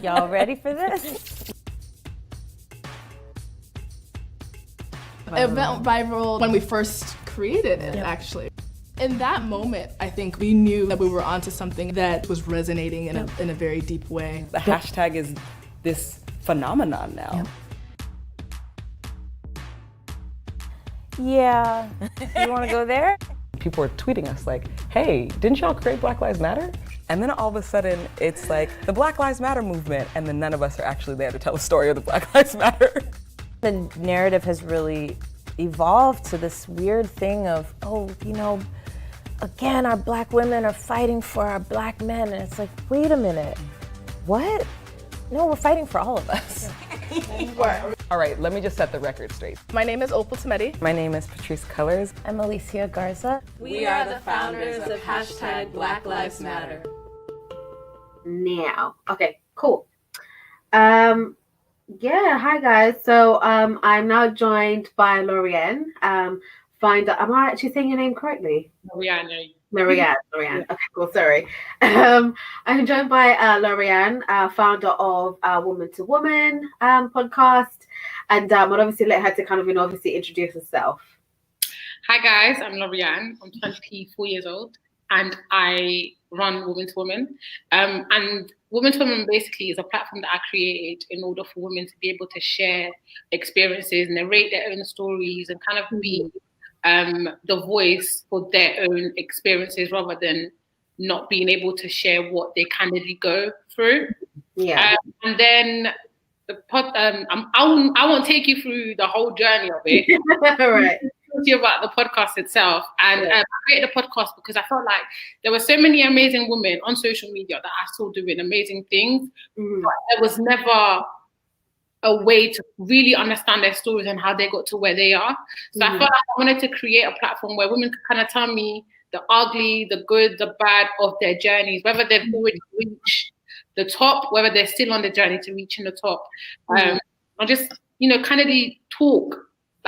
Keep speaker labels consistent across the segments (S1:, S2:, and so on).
S1: Y'all ready for this?
S2: It went viral when we first created it, actually. In that moment, I think we knew that we were onto something that was resonating in a very deep way.
S3: The hashtag is this phenomenon now.
S1: Yeah. You want to go there?
S3: People were tweeting us like, hey, didn't y'all create Black Lives Matter? And then all of a sudden, it's like the Black Lives Matter movement, and then none of us are actually there to tell the story of the Black Lives Matter.
S1: The narrative has really evolved to this weird thing of, oh, you know, again, our Black women are fighting for our Black men. And it's like, wait a minute, what? No, we're fighting for all of us.
S3: All right, let me just set the record straight.
S2: My name is Opal Tameti.
S3: My name is Patrice Cullors.
S1: I'm Alicia Garza.
S4: We are the founders of hashtag Black Lives Matter.
S5: Now, okay, cool. Yeah, hi guys. So I'm now joined by Lorianne. Am I actually saying your name correctly? Lorianne. Okay, cool. Sorry. I'm joined by Lorianne, founder of Woman to Woman podcast, and I'd obviously let her to kind of obviously introduce herself.
S4: Hi guys, I'm Lorianne. I'm 24 years old and I run Woman to Woman. And Woman to Woman basically is a platform that I created in order for women to be able to share experiences, narrate their own stories, and kind of be the voice for their own experiences rather than not being able to share what they candidly go through.
S5: Yeah.
S4: And then I won't take you through the whole journey of it.
S5: All right.
S4: To you about the podcast itself, and I created a podcast because I felt like there were so many amazing women on social media that I saw doing amazing things, but there was never a way to really understand their stories and how they got to where they are. So I felt like I wanted to create a platform where women could kind of tell me the ugly, the good, the bad of their journeys, whether they've already reached the top, whether they're still on the journey to reaching the top. I just, kind of talk.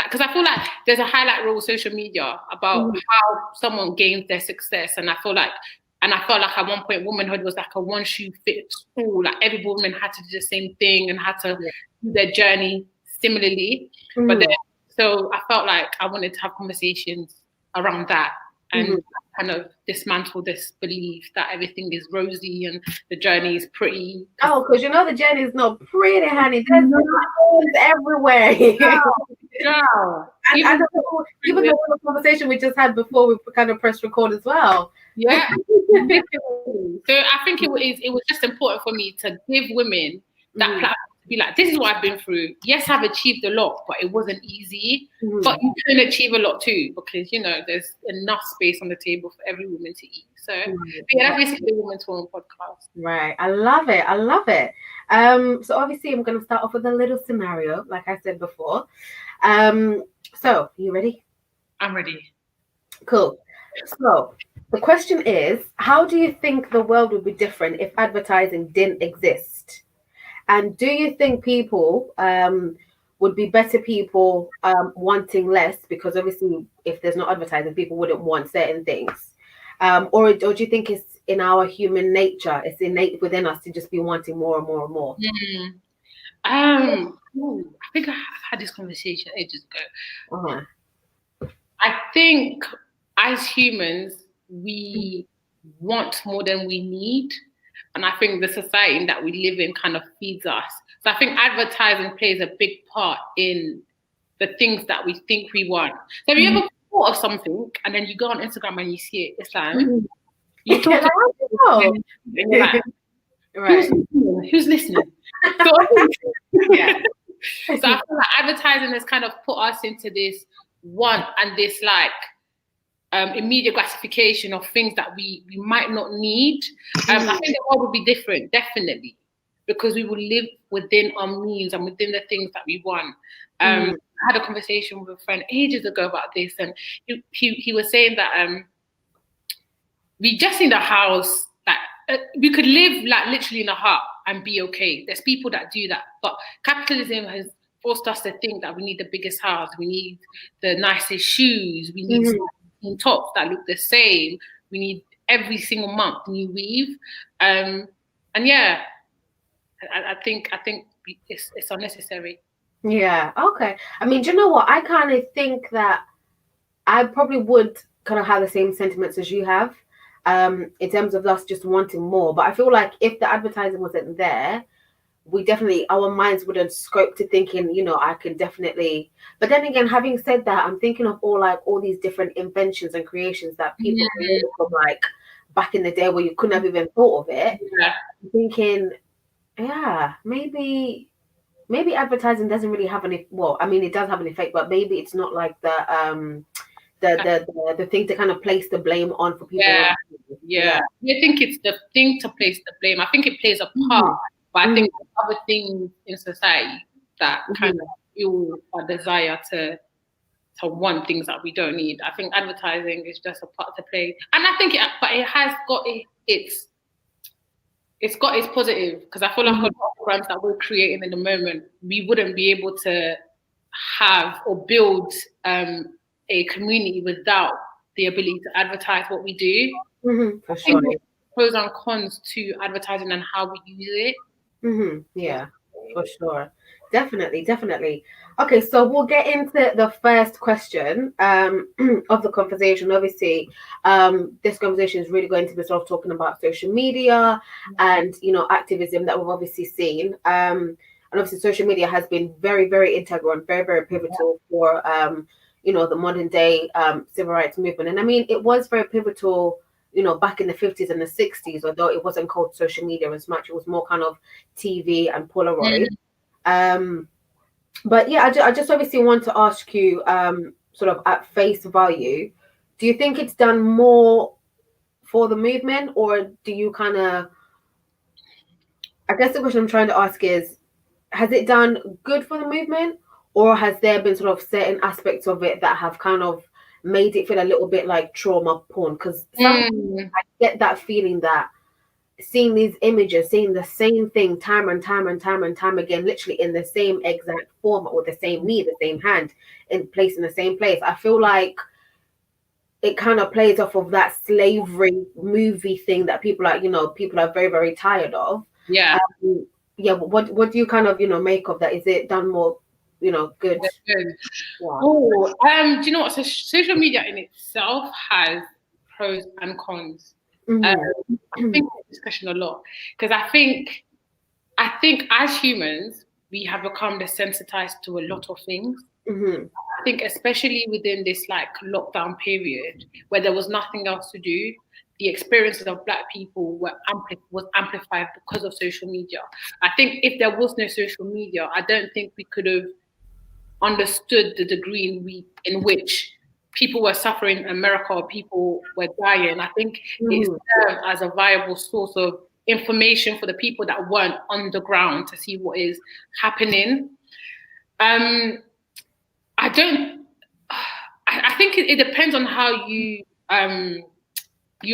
S4: Because I feel like there's a highlight reel of social media about how someone gains their success, and I felt like at one point womanhood was like a one shoe fits all. Like every woman had to do the same thing and had to do their journey similarly. But then, so I felt like I wanted to have conversations around that and kind of dismantle this belief that everything is rosy and the journey is pretty.
S5: Oh, because the journey is not pretty, honey. There's holes everywhere.
S4: Yeah.
S5: Even the conversation we just had before we kind of pressed record as well.
S4: Yeah. So I think it was just important for me to give women that platform to be like, this is what I've been through. Yes, I've achieved a lot, but it wasn't easy. But you can achieve a lot too, because there's enough space on the table for every woman to eat. So that's basically the Woman to Woman podcast.
S5: Right. I love it. So obviously I'm gonna start off with a little scenario, like I said before. So you ready?
S4: I'm ready.
S5: Cool. So the question is, how do you think the world would be different if advertising didn't exist? And do you think people would be better people wanting less? Because obviously if there's no advertising, people wouldn't want certain things. Or do you think it's in our human nature, it's innate within us to just be wanting more and more and more?
S4: I think I had this conversation ages ago. I think as humans, we want more than we need. And I think the society that we live in kind of feeds us. So I think advertising plays a big part in the things that we think we want. So have you ever thought of something and then you go on Instagram and you see it? It's like, you talk about it, and you're like,
S5: right.
S4: Who's listening? So I feel like advertising has kind of put us into this want and this immediate gratification of things that we might not need. I think the world would be different, definitely, because we will live within our means and within the things that we want. I had a conversation with a friend ages ago about this, and he was saying that we just need a house that we could live literally in a hut and be okay. There's people that do that, but capitalism has forced us to think that we need the biggest house, we need the nicest shoes, we need tops that look the same, we need every single month new weave, and I think it's unnecessary.
S5: Yeah. Okay. I mean, do you know what? I kind of think that I probably would kind of have the same sentiments as you have, in terms of us just wanting more. But I feel like if the advertising wasn't there, we definitely, our minds wouldn't scope to thinking, you know, I can definitely. But then again, having said that, I'm thinking of all these different inventions and creations that people created from like back in the day where you couldn't have even thought of it.
S4: Yeah.
S5: Thinking, yeah, maybe advertising doesn't really have any. Well, I mean, it does have an effect, but maybe it's not like the thing to kind of place the blame on for people.
S4: Yeah. I think it's the thing to place the blame. I think it plays a part, but I think there's other things in society that kind of fuel our desire to want things that we don't need. I think advertising is just a part to play, and I think it has got it's got its positive, because I feel like a lot of brands that we're creating in the moment, we wouldn't be able to have or build a community without the ability to advertise what we do.
S5: For sure.
S4: Pros and cons to advertising and how we use it.
S5: Yeah, for sure. Definitely. Okay, so we'll get into the first question of the conversation. Obviously, this conversation is really going to be sort of talking about social media and, you know, activism that we've obviously seen. And obviously, social media has been very, very integral and very, very pivotal for, you know, the modern day civil rights movement. And I mean, it was very pivotal, you know, back in the 50s and the 60s, although it wasn't called social media as much. It was more kind of TV and Polaroid. But yeah, I just obviously want to ask you, sort of at face value, do you think it's done more for the movement, or do you kind of, I guess the question I'm trying to ask is, has it done good for the movement, or has there been sort of certain aspects of it that have kind of made it feel a little bit like trauma porn? Because I get that feeling that seeing these images, seeing the same thing time and time again, literally in the same exact format with the same knee, the same hand, in the same place. I feel like it kind of plays off of that slavery movie thing that people are very, very tired of.
S4: Yeah.
S5: What do you kind of, you know, make of that? Is it done more, you know, good?
S4: Yeah. Do you know what? So social media in itself has pros and cons. I think discussion a lot, because I think as humans we have become desensitized to a lot of things. I think especially within this like lockdown period where there was nothing else to do, the experiences of Black people was amplified because of social media. I think if there was no social media, I don't think we could have understood the degree in which people were suffering in America or people were dying. I think it served as a viable source of information for the people that weren't on the ground to see what is happening. I think it depends on how you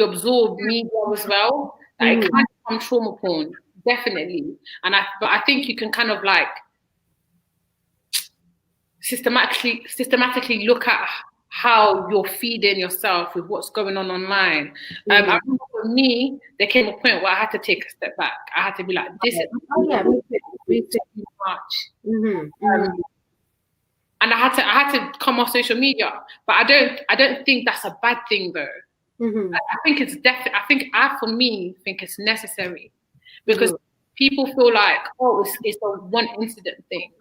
S4: absorb media as well. Like, it can become trauma porn, definitely. But I think you can kind of like systematically look at how you're feeding yourself with what's going on online. I remember for me, there came a point where I had to take a step back. I had to be like, this is too much. And I had to come off social media. But I don't think that's a bad thing though. I think it's definitely, for me, think it's necessary, because people feel like, oh, it's a one incident thing.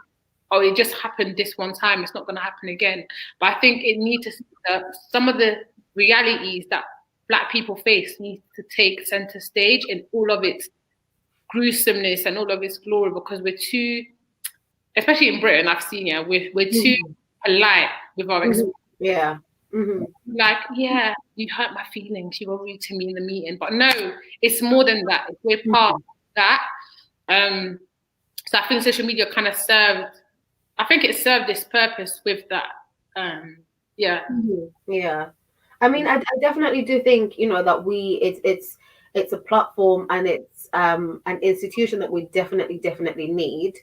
S4: Oh, it just happened this one time, it's not going to happen again. But I think it needs to, some of the realities that Black people face need to take center stage in all of its gruesomeness and all of its glory, because we're too, especially in Britain, I've seen, we're too polite with our experience. Like, yeah, you hurt my feelings, you were rude to me in the meeting. But no, it's more than that. We're part of that. So I think social media kind of served its purpose with that. Yeah.
S5: I mean, I definitely do think, you know, that it's a platform and it's an institution that we definitely need.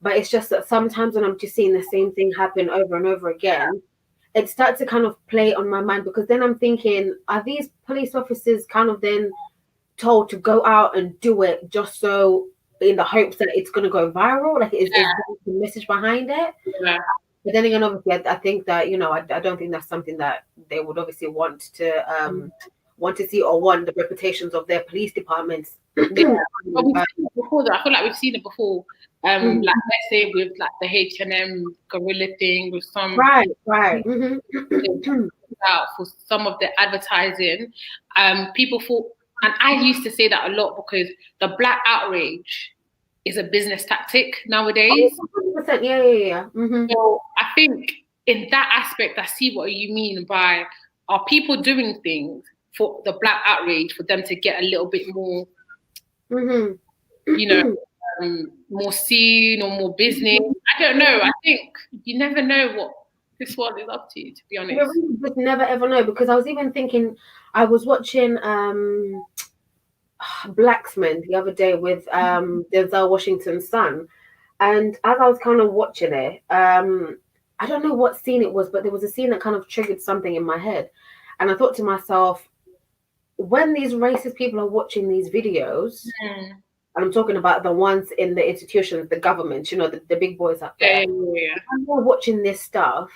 S5: But it's just that sometimes when I'm just seeing the same thing happen over and over again, it starts to kind of play on my mind, because then I'm thinking, are these police officers kind of then told to go out and do it just so in the hopes that it's going to go viral, like is the message behind it.
S4: Yeah.
S5: But then again, obviously, I think that, you know, I don't think that's something that they would obviously want to see, or want the reputations of their police departments.
S4: Yeah. But we've seen it before, though. I feel like we've seen it before. Like let's say with like the H&M gorilla thing, with some
S5: right.
S4: out for some of the advertising, people thought, and I used to say that a lot, because the black outrage is a business tactic nowadays.
S5: 100%, yeah.
S4: So I think in that aspect, I see what you mean by, are people doing things for the black outrage for them to get a little bit more, you know, more seen or more business? I don't know. I think you never know what this world is up to be honest.
S5: You really just never ever know, because I was even thinking, I was watching Blacksman the other day with Denzel Washington's son, and as I was kind of watching it, I don't know what scene it was, but there was a scene that kind of triggered something in my head, and I thought to myself, when these racist people are watching these videos, and I'm talking about the ones in the institutions, the government, you know, the big boys up there, when they're watching this stuff,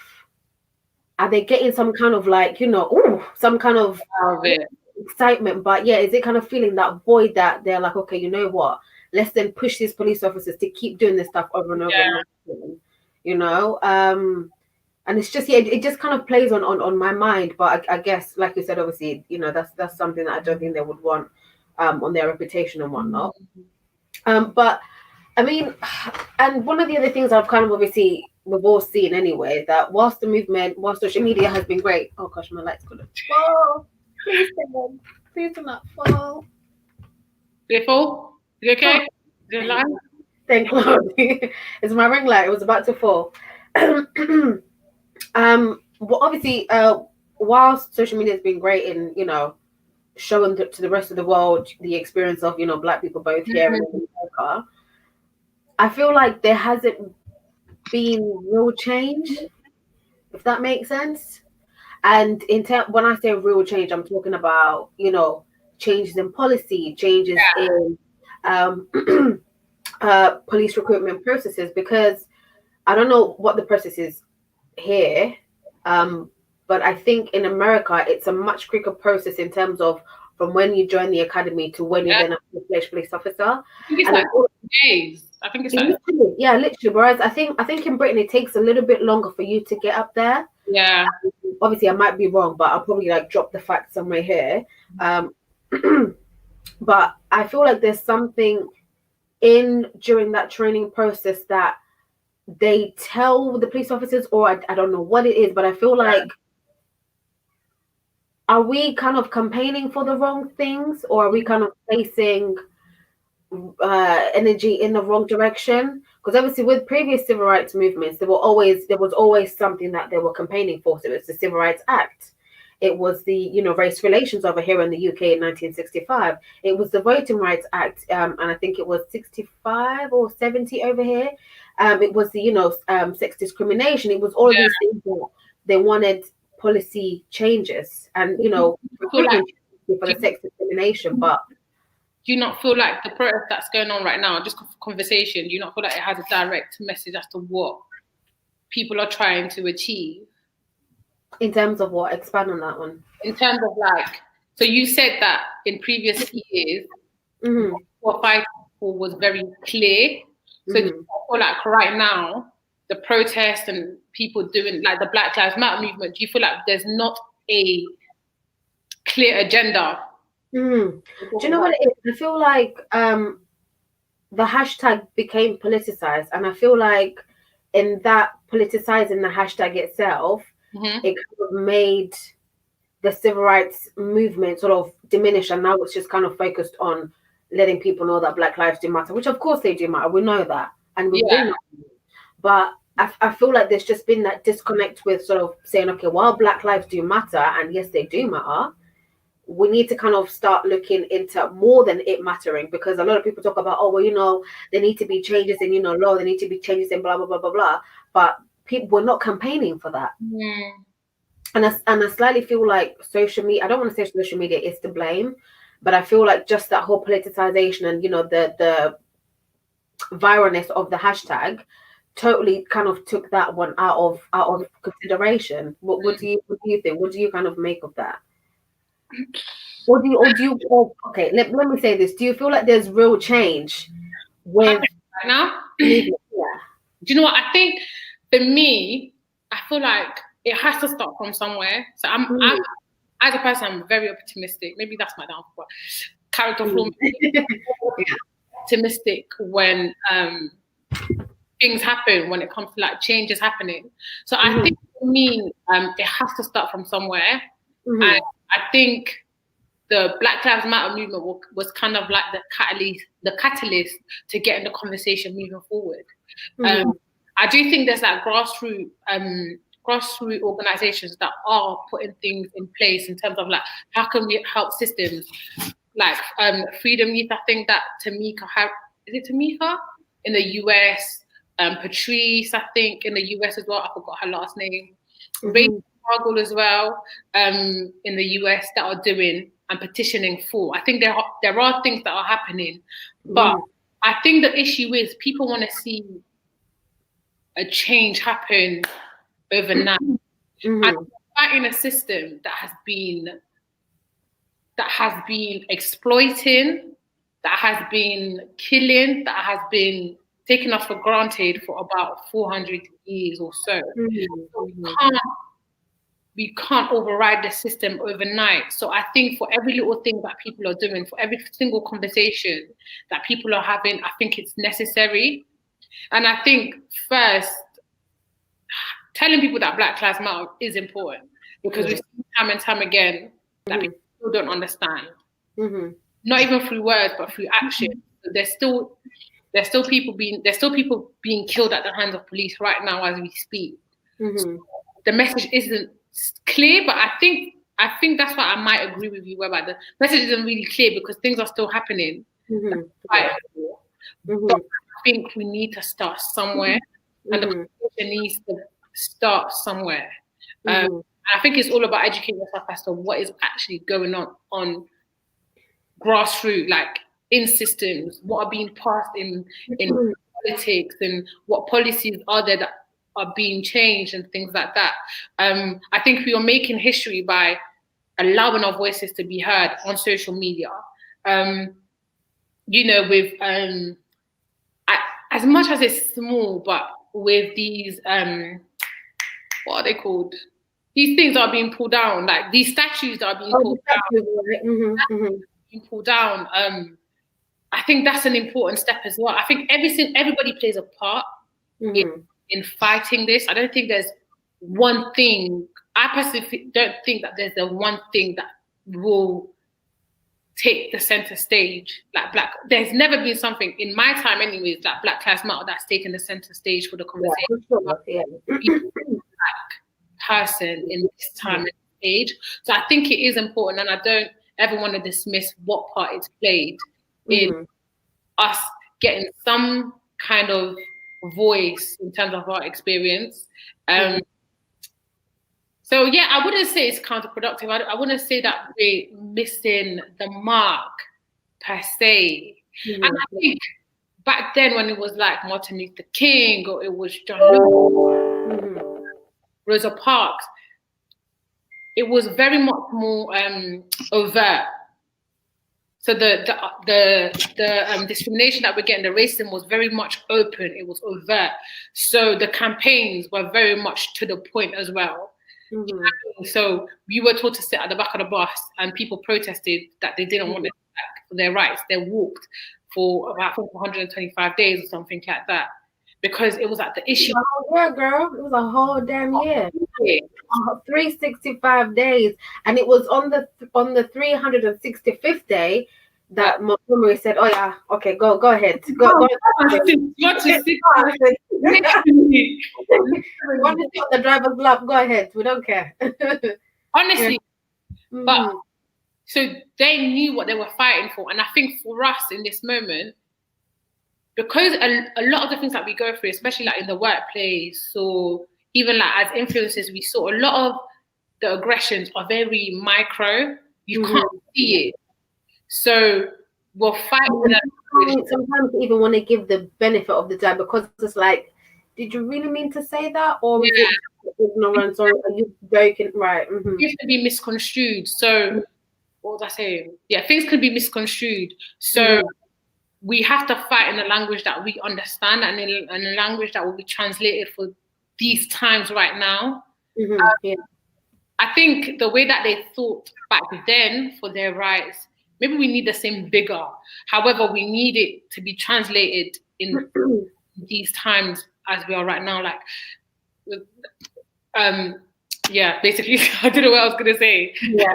S5: are they getting some kind of like, you know, some kind of excitement? But yeah, is it kind of feeling that void that they're like, okay, you know what, let's then push these police officers to keep doing this stuff over and over and over, you know? And it's just, it just kind of plays on my mind. But I guess, like you said, obviously, you know, that's something that I don't think they would want on their reputation and whatnot. But I mean, and one of the other things I've kind of obviously, we've all seen anyway, that whilst social media has been great. Oh gosh, my light's gonna fall. Please do not fall.
S4: Did it fall? Is it okay? Is it live?
S5: Thank God. It's my ring light. It was about to fall. Well, obviously, whilst social media has been great in, you know, showing to the rest of the world the experience of, you know, Black people both here and in America, I feel like there hasn't been real change, if that makes sense. And when I say real change, I'm talking about, you know, changes in policy, changes in police recruitment processes, because I don't know what the process is here, but I think in America it's a much quicker process in terms of from when you join the academy to when you're then a full-fledged police officer.
S4: I think it's like days. I think it's like
S5: literally. Whereas I think in Britain it takes a little bit longer for you to get up there.
S4: Yeah.
S5: Obviously I might be wrong, but I'll probably like drop the fact somewhere here. But I feel like there's something during that training process that they tell the police officers, or I don't know what it is, but I feel like, are we kind of campaigning for the wrong things, or are we kind of placing energy in the wrong direction? Because obviously with previous civil rights movements, there was always something that they were campaigning for. So it's the Civil Rights Act. It was the, you know, race relations over here in the UK in 1965. It was the Voting Rights Act, and I think it was 65 or 70 over here. It was the, you know, sex discrimination. It was all of these things that they wanted policy changes, and, you know, for the sex discrimination. But
S4: do you not feel like the protest that's going on right now, just conversation, do you not feel like it has a direct message as to what people are trying to achieve?
S5: In terms of what? Expand on that one.
S4: In terms of like, so you said that in previous years, what fighting for was very clear. So do you feel like right now, the protest and people doing like the Black Lives Matter movement, do you feel like there's not a clear agenda?
S5: Do you know what it is? I feel like the hashtag became politicized, and I feel like in that politicizing the hashtag itself, it kind of made the civil rights movement sort of diminish, and now it's just kind of focused on letting people know that Black lives do matter, which of course they do matter. We know that, and we do know. But I feel like there's just been that disconnect with sort of saying, okay, while Black lives do matter, and yes, they do matter, we need to kind of start looking into more than it mattering, because a lot of people talk about, oh, well, you know, there need to be changes in, you know, law, there need to be changes in blah, blah, blah, blah, blah. But people were not campaigning for that. And I slightly feel like social media, I don't want to say social media is to blame, but I feel like just that whole politicization and, you know, the viralness of the hashtag totally kind of took that one out of consideration. What do you think? What do you kind of make of that? Or okay, let me say this. Do you feel like there's real change with
S4: right now?
S5: Yeah.
S4: Do you know what? I think for me, I feel like it has to start from somewhere. So I'm as a person, I'm very optimistic. Maybe that's my downfall. Character flaw. Optimistic when things happen, when it comes to like changes happening. So I think for me, it has to start from somewhere. And I think the Black Lives Matter movement was kind of like the catalyst to getting the conversation moving forward. I do think there's like grassroots organizations that are putting things in place in terms of like how can we help systems like Freedom Youth. I think that Tamika in the US, Patrice I think in the US as well. I forgot her last name. Rachel Cargill as well in the US that are doing and petitioning for. I think there are things that are happening, but I think the issue is people want to see a change happen overnight. And fighting a system that has been exploiting, that has been killing, that has been taking us for granted for about 400 years or so. We can't override the system overnight. So I think for every little thing that people are doing, for every single conversation that people are having, I think it's necessary. And I think first, telling people that Black Lives Matter is important because we see time and time again that people don't understand. Not even through words, but through action. So there's still people being killed at the hands of police right now as we speak. So the message isn't clear, but I think that's why I might agree with you, whereby the message isn't really clear because things are still happening. But I think we need to start somewhere, and the conversation needs to start somewhere. I think it's all about educating yourself as to what is actually going on grassroots, like in systems, what are being passed in politics, and what policies are there that are being changed and things like that. I think we are making history by allowing our voices to be heard on social media. With as much as it's small, but with these what are they called? These things are being pulled down, like these statues that are being pulled down. I think that's an important step as well. I think everybody plays a part in fighting this. I don't think there's one thing. I personally don't think that there's the one thing that will take the center stage. There's never been something in my time, anyways, like Black Lives Matter that's taken the center stage for the conversation. Person in this time and age. So I think it is important, and I don't ever want to dismiss what part it's played in us getting some kind of voice in terms of our experience. So yeah, I wouldn't say it's counterproductive. I wouldn't say that we're missing the mark per se. And I think back then when it was like Martin Luther King or it was John Lewis, Rosa Parks, it was very much more overt. So the discrimination that we're getting, the racism was very much open. It was overt. So the campaigns were very much to the point as well. So we were told to sit at the back of the bus, and people protested that they didn't want their rights. They walked for about 125 days or something like that, because it was like the issue.
S5: Yeah, girl, it was a whole damn year. 365 days, and it was on the 365th day that Montgomery said, "Oh yeah, okay, go ahead, go." You want to sit on the driver's lap? Go ahead, we don't care.
S4: Honestly, but so they knew what they were fighting for, and I think for us in this moment, because a lot of the things that we go through, especially like in the workplace or even like as influencers, we saw a lot of the aggressions are very micro. You can't see it. So will fight with that.
S5: Sometimes you even want to give the benefit of the doubt because it's like, did you really mean to say that, or is it ignorance, or are you joking? Right. Mm-hmm.
S4: Things can be misconstrued. So, what was I saying? Yeah, things can be misconstrued. So we have to fight in the language that we understand and in a language that will be translated for these times right now. I think the way that they thought back then for their rights, maybe we need the same vigor. However, we need it to be translated in these times as we are right now. Like, yeah, basically, I don't know what I was gonna say.
S5: Yeah,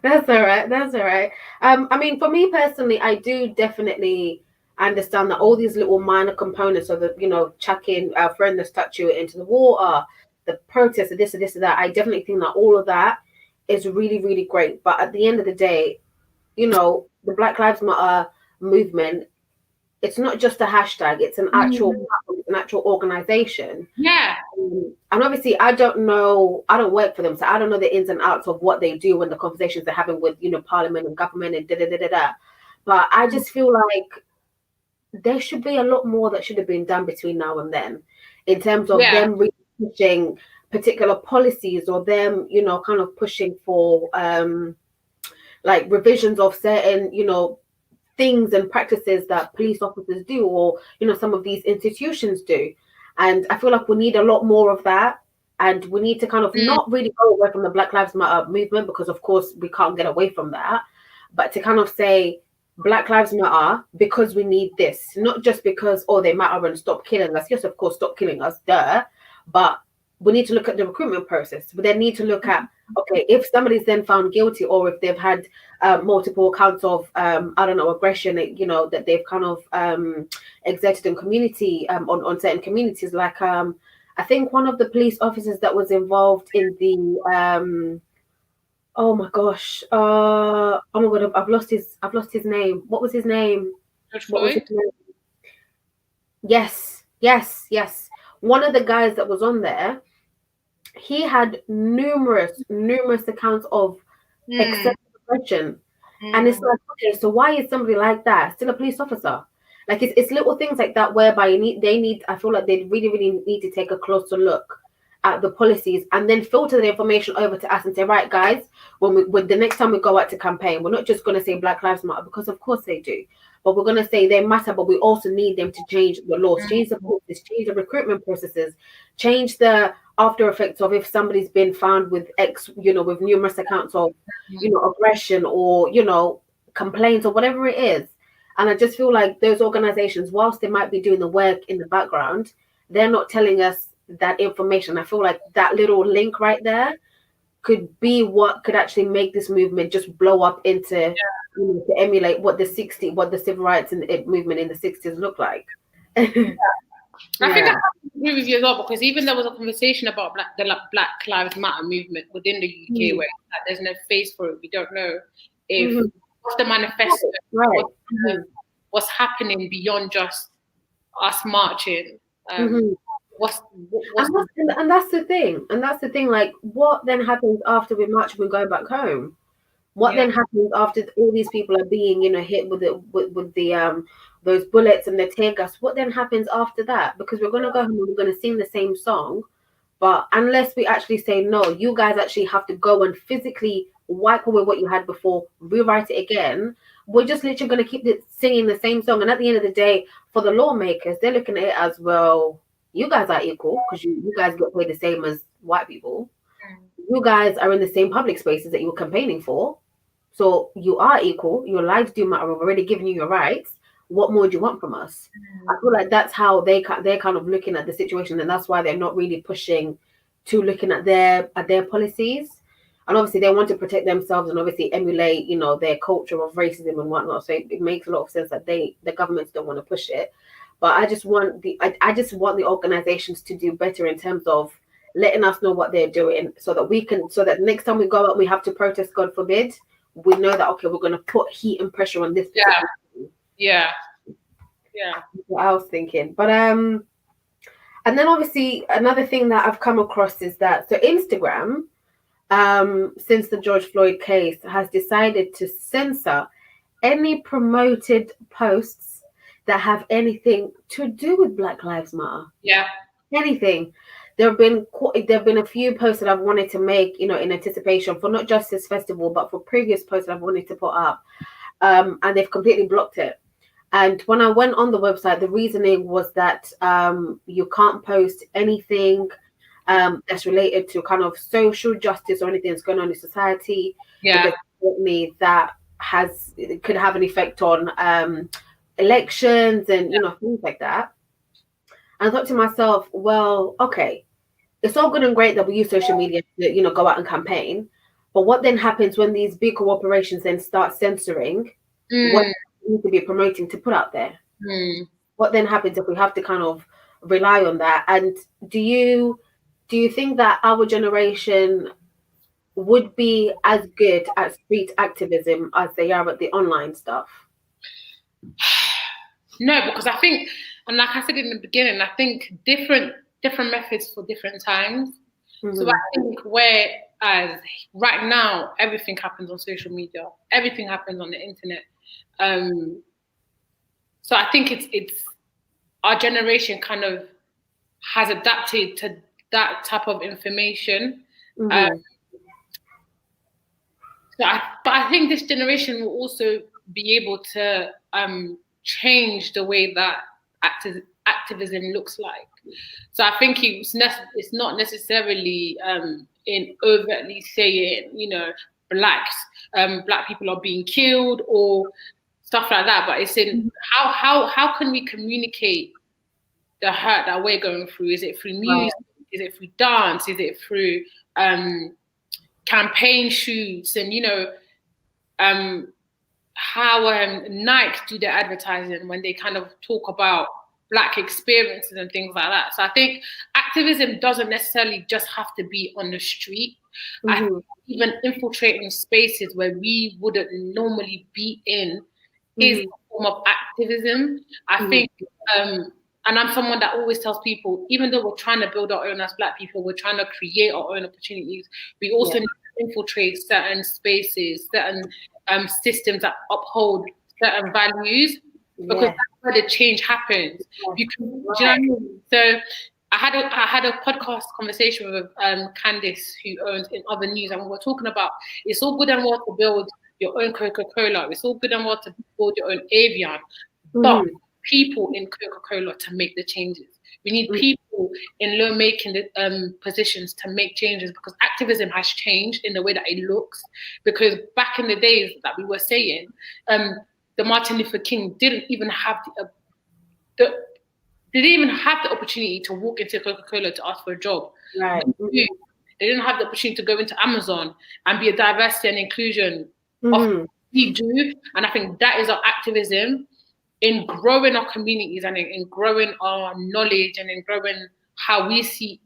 S5: that's all right. That's all right. I mean, for me personally, I do definitely understand that all these little minor components of the, you know, chucking our friend the statue into the water, the protest, and this and this and that. I definitely think that all of that is really, really great. But at the end of the day, you know, the Black Lives Matter movement, it's not just a hashtag, it's an actual it's an actual organization.
S4: Yeah.
S5: And obviously I don't work for them, so I don't know the ins and outs of what they do and the conversations they're having with, you know, parliament and government and But I just feel like there should be a lot more that should have been done between now and then in terms of them really pushing particular policies, or them, you know, kind of pushing for like revisions of certain, you know, things and practices that police officers do, or, you know, some of these institutions do. And I feel like we need a lot more of that. And we need to kind of not really go away from the Black Lives Matter movement, because of course we can't get away from that, but to kind of say Black Lives Matter because we need this, not just because, oh, they matter and stop killing us. Yes, of course, stop killing us, duh. But we need to look at the recruitment process. But they need to look at, okay, if somebody's then found guilty, or if they've had multiple counts of, I don't know, aggression, you know, that they've kind of exerted in community, on certain communities. Like, I think one of the police officers that was involved in the, oh my gosh, oh my God, I've lost his name. What was his name?
S4: George
S5: What was
S4: Floyd?
S5: his name? Yes. One of the guys that was on there, he had numerous accounts of excessive aggression. And it's like, okay, so why is somebody like that still a police officer? Like, it's little things like that whereby I feel like they really need to take a closer look at the policies and then filter the information over to us and say, right, guys, when the next time we go out to campaign, we're not just going to say Black Lives Matter, because of course they do, but we're going to say they matter, but we also need them to change the laws, change the policies, change the recruitment processes, change the after effects of if somebody's been found with with numerous accounts of, you know, aggression, or, you know, complaints, or whatever it is. And I just feel like those organizations, whilst they might be doing the work in the background, they're not telling us that information. I feel like that little link right there could be what could actually make this movement just blow up into, you know, to emulate what the civil rights and movement in the 60s looked like.
S4: I think I agree with you as well, because even there was a conversation about the Black Lives Matter movement within the UK where there's no face for it. We don't know if what's the manifesto, what's happening beyond just us marching. And
S5: that's the thing. Like, what then happens after we march and we go back home? What then happens after all these people are being, you know, hit with the those bullets and the tear gas? What then happens after that? Because we're going to go home and we're going to sing the same song, but unless we actually say, no, you guys actually have to go and physically wipe away what you had before, rewrite it again, we're just literally going to keep singing the same song. And at the end of the day, for the lawmakers, they're looking at it as, well, you guys are equal because you guys get paid the same as white people. You guys are in the same public spaces that you were campaigning for. So you are equal. Your lives do matter. We've already given you your rights. What more do you want from us? I feel like that's how they're kind of looking at the situation, and that's why they're not really pushing to looking at their policies. And obviously they want to protect themselves and obviously emulate, you know, their culture of racism and whatnot. So it makes a lot of sense that the governments don't want to push it. But I just want the organizations to do better in terms of letting us know what they're doing, so that next time we go out, we have to protest, God forbid, we know that, okay, we're going to put heat and pressure on this.
S4: Yeah.
S5: What I was thinking. But and then obviously another thing that I've come across is that, so Instagram, since the George Floyd case, has decided to censor any promoted posts that have anything to do with Black Lives Matter.
S4: Yeah.
S5: Anything. There have been a few posts that I've wanted to make, in anticipation for not just this festival, but for previous posts that I've wanted to put up, and they've completely blocked it. And when I went on the website, the reasoning was that you can't post anything that's related to kind of social justice or anything that's going on in society.
S4: Yeah.
S5: Because that could have an effect on elections and things like that. And I thought to myself, well, okay, it's all good and great that we use social media to go out and campaign, but what then happens when these big corporations then start censoring what we need to be promoting to put out there? What then happens if we have to kind of rely on that? And do you think that our generation would be as good at street activism as they are at the online stuff?
S4: No, because I think, and like I said in the beginning, I think different methods for different times. So I think whereas right now everything happens on social media, everything happens on the internet. So I think it's our generation kind of has adapted to that type of information. But I think this generation will also be able to change the way that activism looks like. So I think it's not necessarily in overtly saying, black people are being killed or stuff like that, but it's in how can we communicate the hurt that we're going through? Is it through music? Right. Is it through dance? Is it through campaign shoots? And how Nike do their advertising when they kind of talk about Black experiences and things like that. So I think activism doesn't necessarily just have to be on the street. I think even infiltrating spaces where we wouldn't normally be in is a form of activism. I think, and I'm someone that always tells people, even though we're trying to build our own as Black people, we're trying to create our own opportunities, we also need to infiltrate certain spaces, certain systems that uphold certain values, because that's where the change happens. You can, do you know what I mean? So I had a podcast conversation with Candice, who owns In Other News, and we were talking about it's all good and well to build your own Coca-Cola, it's all good and well to build your own Avion, but people in Coca-Cola to make the changes. We need people in low-making positions to make changes, because activism has changed in the way that it looks. Because back in the days that we were saying, the Martin Luther King didn't even have they didn't even have the opportunity to walk into Coca-Cola to ask for a job.
S5: Right.
S4: They didn't have the opportunity to go into Amazon and be a diversity and inclusion of we do. And I think that is our activism in growing our communities and in growing our knowledge and in growing how we see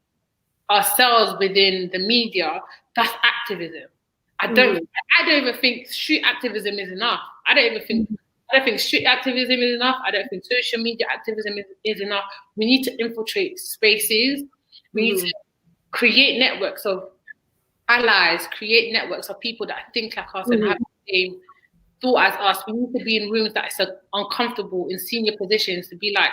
S4: ourselves within the media. That's activism. I don't even think street activism is enough. I don't think street activism is enough. I don't think social media activism is enough. We need to infiltrate spaces. We need to create networks of allies, create networks of people that think like us and have the same thought as us. We need to be in rooms that are uncomfortable in senior positions to be like,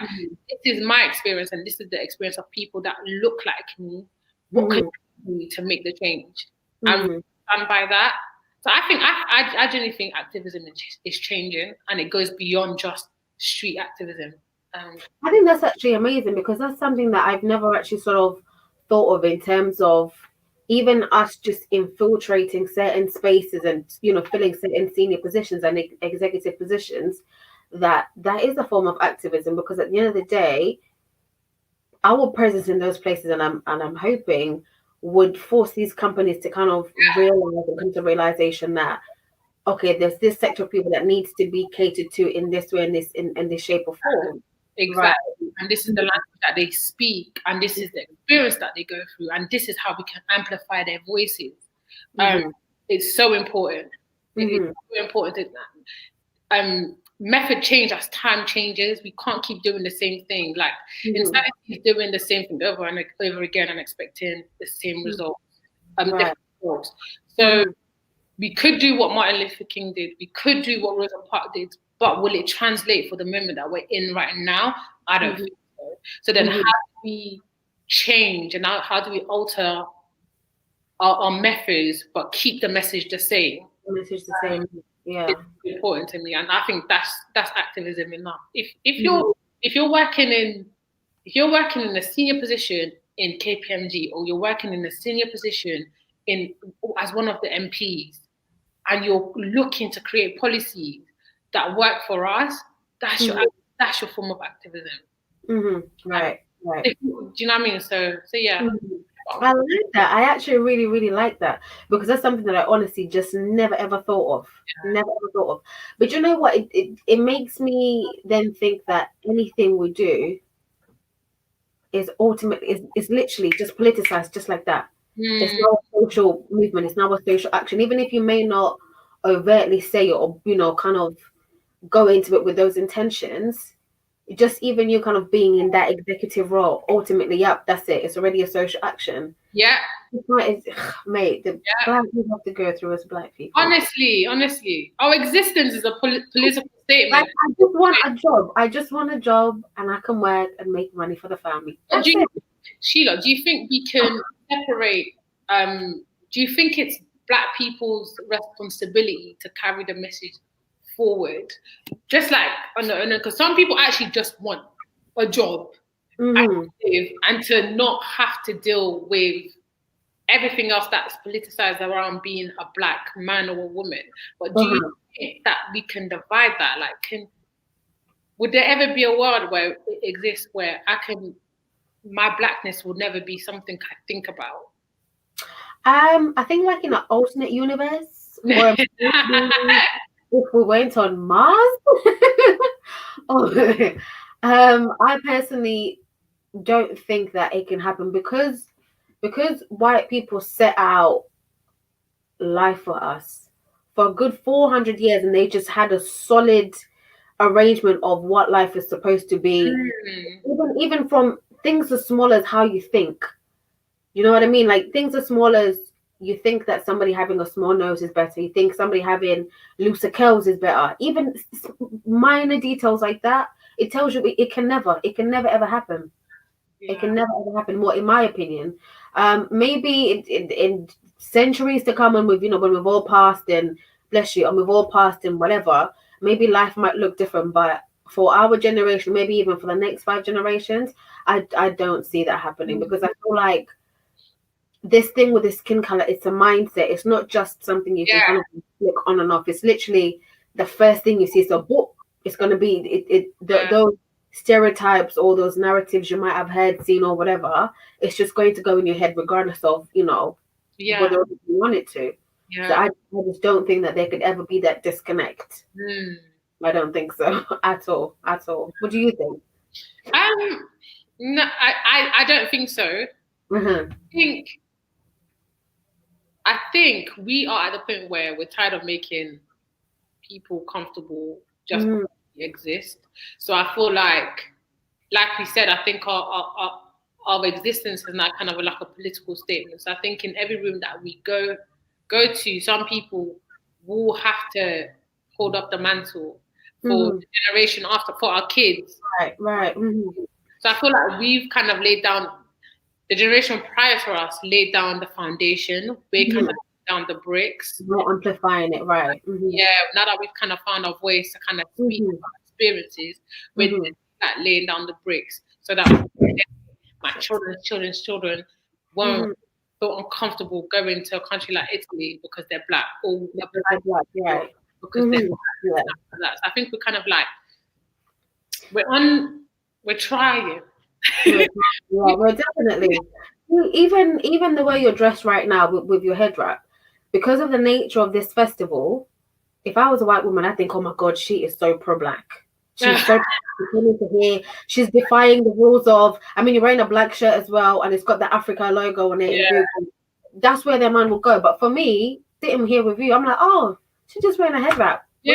S4: this is my experience and this is the experience of people that look like me. What can we do to make the change? And by that. So I think I genuinely think activism is changing, and it goes beyond just street activism.
S5: I think that's actually amazing, because that's something that I've never actually sort of thought of in terms of even us just infiltrating certain spaces and filling certain senior positions and executive positions. That is a form of activism, because at the end of the day, our presence in those places, and I'm hoping, would force these companies to kind of realize and come to realization that, okay, there's this sector of people that needs to be catered to in this way, in this shape or form.
S4: Exactly. Right. And this is the language that they speak, and this is the experience that they go through, and this is how we can amplify their voices. It's so important. It's so important that method change as time changes. We can't keep doing the same thing. Like instead of doing the same thing over and over again and expecting the same results. So we could do what Martin Luther King did, we could do what Rosa Parks did, but will it translate for the moment that we're in right now? I don't think so. So then how do we change, and how do we alter our methods but keep the message the same?
S5: The message the same. Yeah.
S4: It's important to me, and I think that's activism enough. If you're working in a senior position in KPMG, or you're working in a senior position as one of the MPs, and you're looking to create policies that work for us, that's your form of activism.
S5: Right.
S4: Do you know what I mean? So yeah.
S5: I like that. I actually really, really like that, because that's something that I honestly just never ever thought of. Never ever thought of. But you know what? It makes me then think that anything we do is ultimately is literally just politicized, just like that. It's not a social movement. It's not a social action. Even if you may not overtly say it, or kind of go into it with those intentions, just even you kind of being in that executive role, ultimately, that's it. It's already a social action.
S4: Yeah.
S5: Mate, the black people have to go through as black people.
S4: Honestly, our existence is a political statement.
S5: I just want a job. I just want a job, and I can work and make money for the family.
S4: Sheila, do you think we can separate? Do you think it's black people's responsibility to carry the message forward, just like because some people actually just want a job and to not have to deal with everything else that's politicized around being a black man or a woman? But do you think that we can divide that? Like, would there ever be a world where it exists where my blackness will never be something I think about?
S5: I think like in an alternate universe, or if we went on Mars. I personally don't think that it can happen, because white people set out life for us for a good 400 years, and they just had a solid arrangement of what life is supposed to be, even from things as small as how you think. You know what I mean? Like, things as small as you think that somebody having a small nose is better. You think somebody having looser curls is better. Even minor details like that, it tells you it can never ever happen. Yeah. It can never ever happen. More, in my opinion, maybe in centuries to come, and when we've all passed, and bless you, and we've all passed and whatever, maybe life might look different. But for our generation, maybe even for the next 5 generations, I don't see that happening, because I feel like this thing with the skin color, it's a mindset. It's not just something you can kind of click on and off. It's literally the first thing you see. So it's going to be those stereotypes, or those narratives you might have heard, seen, or whatever. It's just going to go in your head regardless of whether you want it to. So I just don't think that there could ever be that disconnect. I don't think so at all. What do you think?
S4: No, I don't think so. I think we are at the point where we're tired of making people comfortable just because we exist. So I feel like we said, I think our existence is now kind of like a political statement. So I think in every room that we go to, some people will have to hold up the mantle for the generation after, for our kids.
S5: Right.
S4: So I feel like we've kind of laid down, the generation prior to us laid down the foundation. We're kind of laid down the bricks.
S5: We're amplifying it, right?
S4: Yeah, now that we've kind of found our voice to kind of speak about experiences, we're like laying down the bricks so that my children's children won't feel uncomfortable going to a country like Italy because they're black, or
S5: black, right?
S4: Because they're black. So I think we're kind of like, we're trying.
S5: We're definitely. Even the way you're dressed right now with your head wrap, because of the nature of this festival, if I was a white woman, I think, oh my God, she is so pro-black. She's so to here. She's defying the rules of, you're wearing a black shirt as well, and it's got the Africa logo on it. Yeah. That's where their mind will go. But for me, sitting here with you, I'm like, oh, she's just wearing a head wrap. Do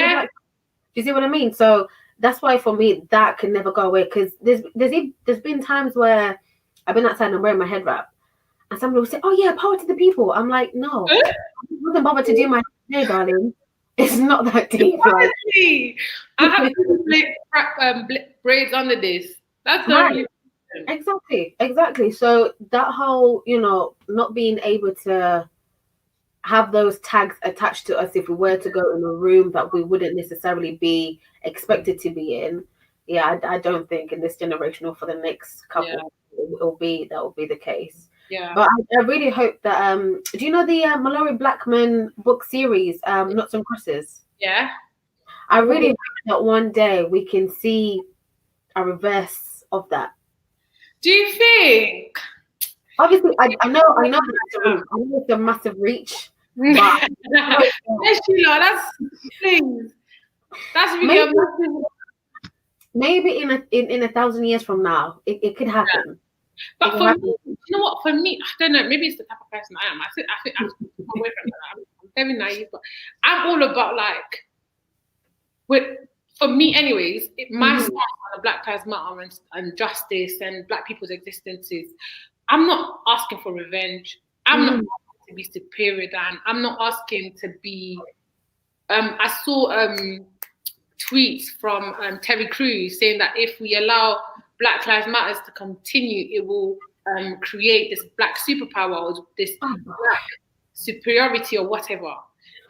S5: you see what I mean? So that's why for me that can never go away, because there's been times where I've been outside and I'm wearing my head wrap, and somebody will say, "Oh yeah, power to the people." I'm like, no, I wasn't bothered to do my Hey, darling, it's not that deep. Like,
S4: Honestly, I have braids under this. That's the
S5: right.
S4: only.
S5: Exactly. So that whole, not being able to have those tags attached to us if we were to go in a room that we wouldn't necessarily be expected to be in. Yeah, I don't think in this generation or for the next couple that will be the case.
S4: Yeah.
S5: But I really hope that do you know the Mallory Blackman book series, Nuts and Crosses?
S4: Yeah.
S5: I really hope that one day we can see a reverse of that.
S4: Do you think?
S5: Obviously, I know it's a massive reach, but
S4: Yes, Sheila, that's really amazing.
S5: Maybe in 1,000 years from now, it could happen.
S4: But for me, you know what? For me, I don't know. Maybe it's the type of person I am. I think I'm away from that. I'm very naive, but I'm all about for me, anyways. My stance on the Black Lives Matter and justice and Black people's existences. I'm not asking for revenge. I'm not asking to be superior than. I'm not asking to be. I saw tweets from Terry Crews saying that if we allow Black Lives Matters to continue, it will create this Black superpower or this Black superiority or whatever.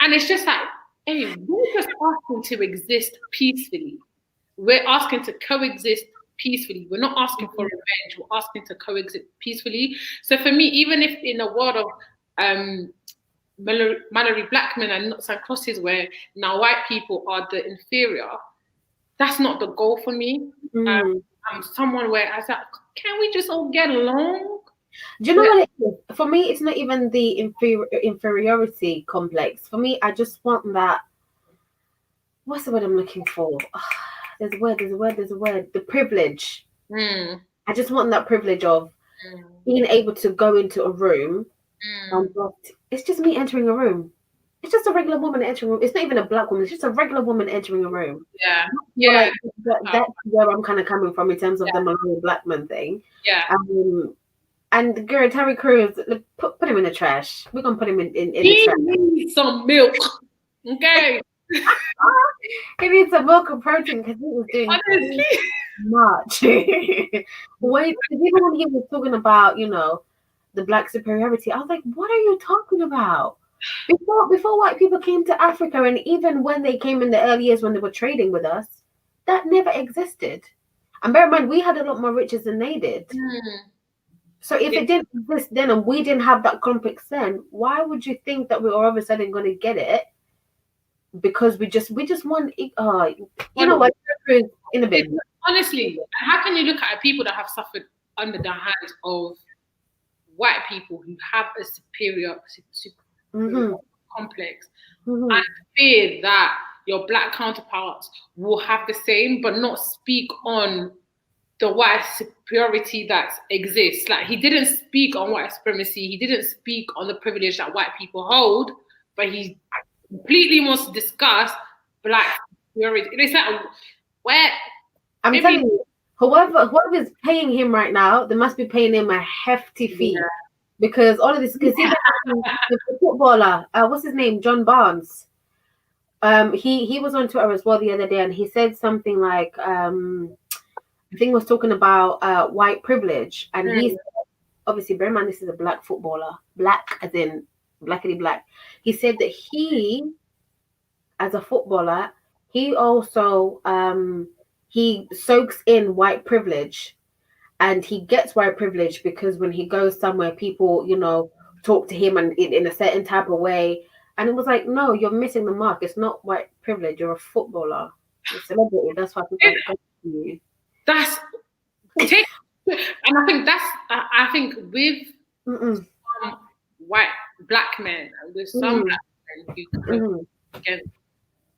S4: And it's just like, hey, we're just asking to exist peacefully. We're asking to coexist peacefully. We're not asking for revenge. We're asking to coexist peacefully. So for me, even if in a world of Mallory Blackman and Nuts and Crosses, where now white people are the inferior, that's not the goal for me. I'm someone where I was like, can we just all get along?
S5: Do you know what it is? For me, it's not even the inferiority complex. For me, I just want that. What's the word I'm looking for? There's a word. The privilege. I just want that privilege of being able to go into a room and it's just me entering a room. It's just a regular woman entering a room. It's not even a Black woman. It's just a regular woman entering a room.
S4: Yeah.
S5: That's where I'm kind of coming from in terms of the Mallory Blackman thing.
S4: Yeah.
S5: And girl, Terry Crews, put him in the trash. We're gonna put him in the trash.
S4: He needs some milk. Okay.
S5: He needs some milk and protein because he was doing much. Wait, even when he was talking about, the Black superiority, I was like, what are you talking about? Before white people came to Africa, and even when they came in the early years when they were trading with us, that never existed. And bear in mind, we had a lot more riches than they did. So if it didn't exist then and we didn't have that complex then, why would you think that we're all of a sudden going to get it? Because we just want, what, in a bit.
S4: Honestly, how can you look at people that have suffered under the hands of white people who have a superior complex and fear that your Black counterparts will have the same, but not speak on the white superiority that exists? Like, he didn't speak on white supremacy. He didn't speak on the privilege that white people hold, but he completely wants to discuss Black superiority. It's like, where?
S5: I'm telling you, whoever is paying him right now, they must be paying him a hefty fee. Yeah. Because all of this, because the footballer, what's his name, John Barnes, he was on Twitter as well the other day, and he said something like, I think he was talking about white privilege, and he's obviously, bear in mind, this is a Black footballer, Black as in blackity black. He said that he, as a footballer, he also he soaks in white privilege. And he gets white privilege because when he goes somewhere, people, talk to him and in a certain type of way. And it was like, no, you're missing the mark. It's not white privilege. You're a footballer. You're a celebrity. That's why people come to you.
S4: And I think with white Black men, with some Black men who get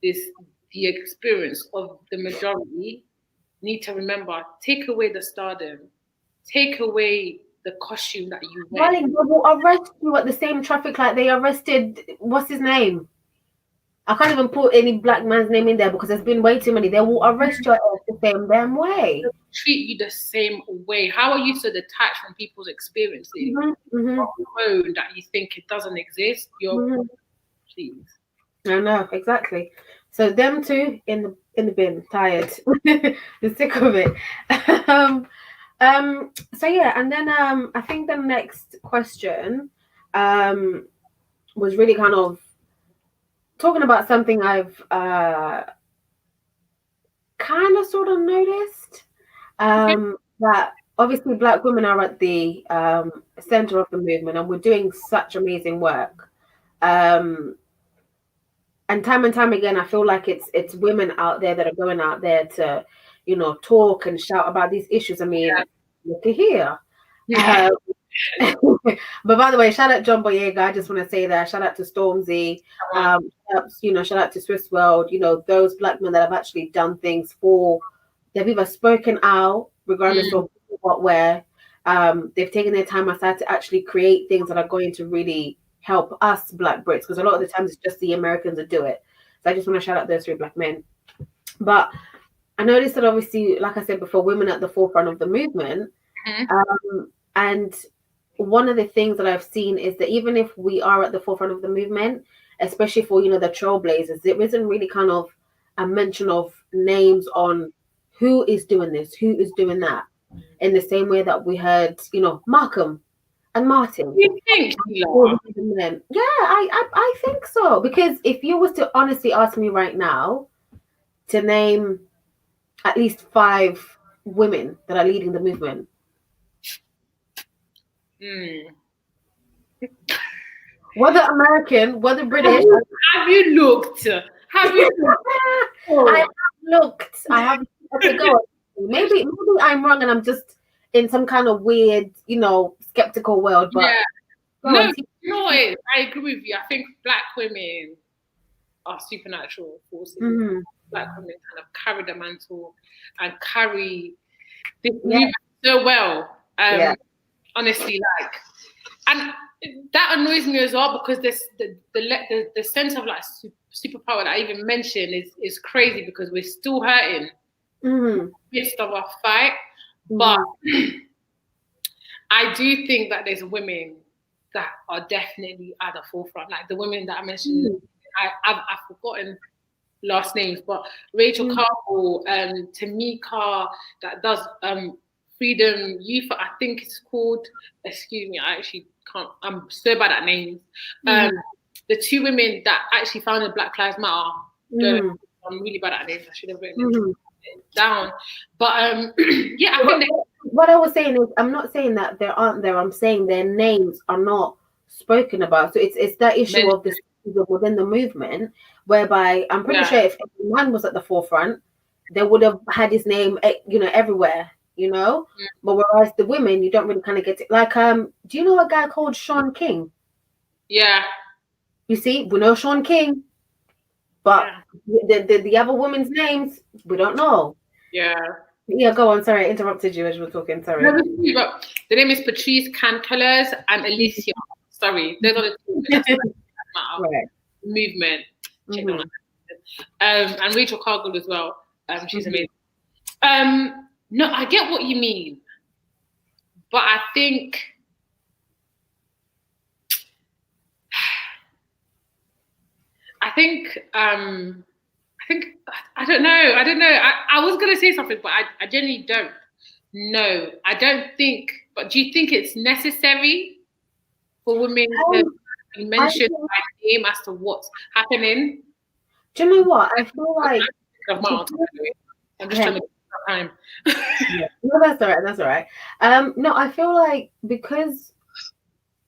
S4: the experience of the majority, need to remember, take away the stardom, take away the costume that you wear.
S5: Darling, they will arrest you at the same traffic light they arrested, what's his name? I can't even put any Black man's name in there because there's been way too many. They will arrest you the same damn way.
S4: They'll treat you the same way. How are you so detached from people's experiences? That you think it doesn't exist? Please.
S5: I know, exactly. So them two in the bin, tired, the sick of it. um, so yeah, and then I think the next question was really kind of talking about something I've kind of sort of noticed. That obviously Black women are at the center of the movement, and we're doing such amazing work. And time again, I feel like it's women out there that are going out there to, talk and shout about these issues. I mean, look at here.
S4: Yeah.
S5: But by the way, shout out John Boyega. I just want to say that. Shout out to Stormzy. Shout out to Swiss World. Those Black men that have actually done things for. They've either spoken out, regardless of what, where. They've taken their time aside to actually create things that are going to really help us Black Brits, because a lot of the times it's just the Americans that do it. So I just want to shout out those 3 Black men. But I noticed that obviously, like I said before, women are at the forefront of the movement. And one of the things that I've seen is that even if we are at the forefront of the movement, especially for, the trailblazers, there isn't really kind of a mention of names on who is doing this, who is doing that, in the same way that we heard, Malcolm and Martin.
S4: You think?
S5: Yeah, I think so. Because if you was to honestly ask me right now to name at least 5 women that are leading the movement. Whether American, whether British.
S4: Have you looked? Have you looked?
S5: I have looked. I have to go. Maybe I'm wrong and I'm just in some kind of weird, skeptical world. But
S4: yeah. No, I agree with you. I think Black women are supernatural forces. Black women kind of carry the mantle and carry this movement so well. Honestly, and that annoys me as well, because the sense of like superpower that I even mentioned is crazy, because we're still hurting in the midst of our fight. But I do think that there's women that are definitely at the forefront, like the women that I mentioned. I've forgotten last names, but Rachel Carl, Tamika, that does Freedom Youth, I think it's called. Excuse me, I actually can't. I'm so bad at names. The 2 women that actually founded Black Lives Matter. I'm really bad at names. I should have written it down. But yeah, I think
S5: what I was saying is, I'm not saying that there aren't there. I'm saying their names are not spoken about. So it's that issue of this within the movement, whereby I'm pretty sure if a man was at the forefront, they would have had his name, everywhere. But whereas the women, you don't really kind of get it. Like, do you know a guy called Sean King?
S4: Yeah.
S5: You see, we know Sean King, but the other women's names we don't know. Yeah, go on. Sorry, I interrupted you as you were talking. Sorry.
S4: No, but the name is Patrice Cantolas and Alicia. Sorry, those are the 2 women movement. And Rachel Cargill as well. She's amazing. No, I get what you mean, but I think I don't know. I was gonna say something, but I genuinely don't know. I don't think. But do you think it's necessary for women to be mentioned by name as to what's happening?
S5: Do you know what? I feel like
S4: I'm just trying to time.
S5: No, that's all right. No, I feel like because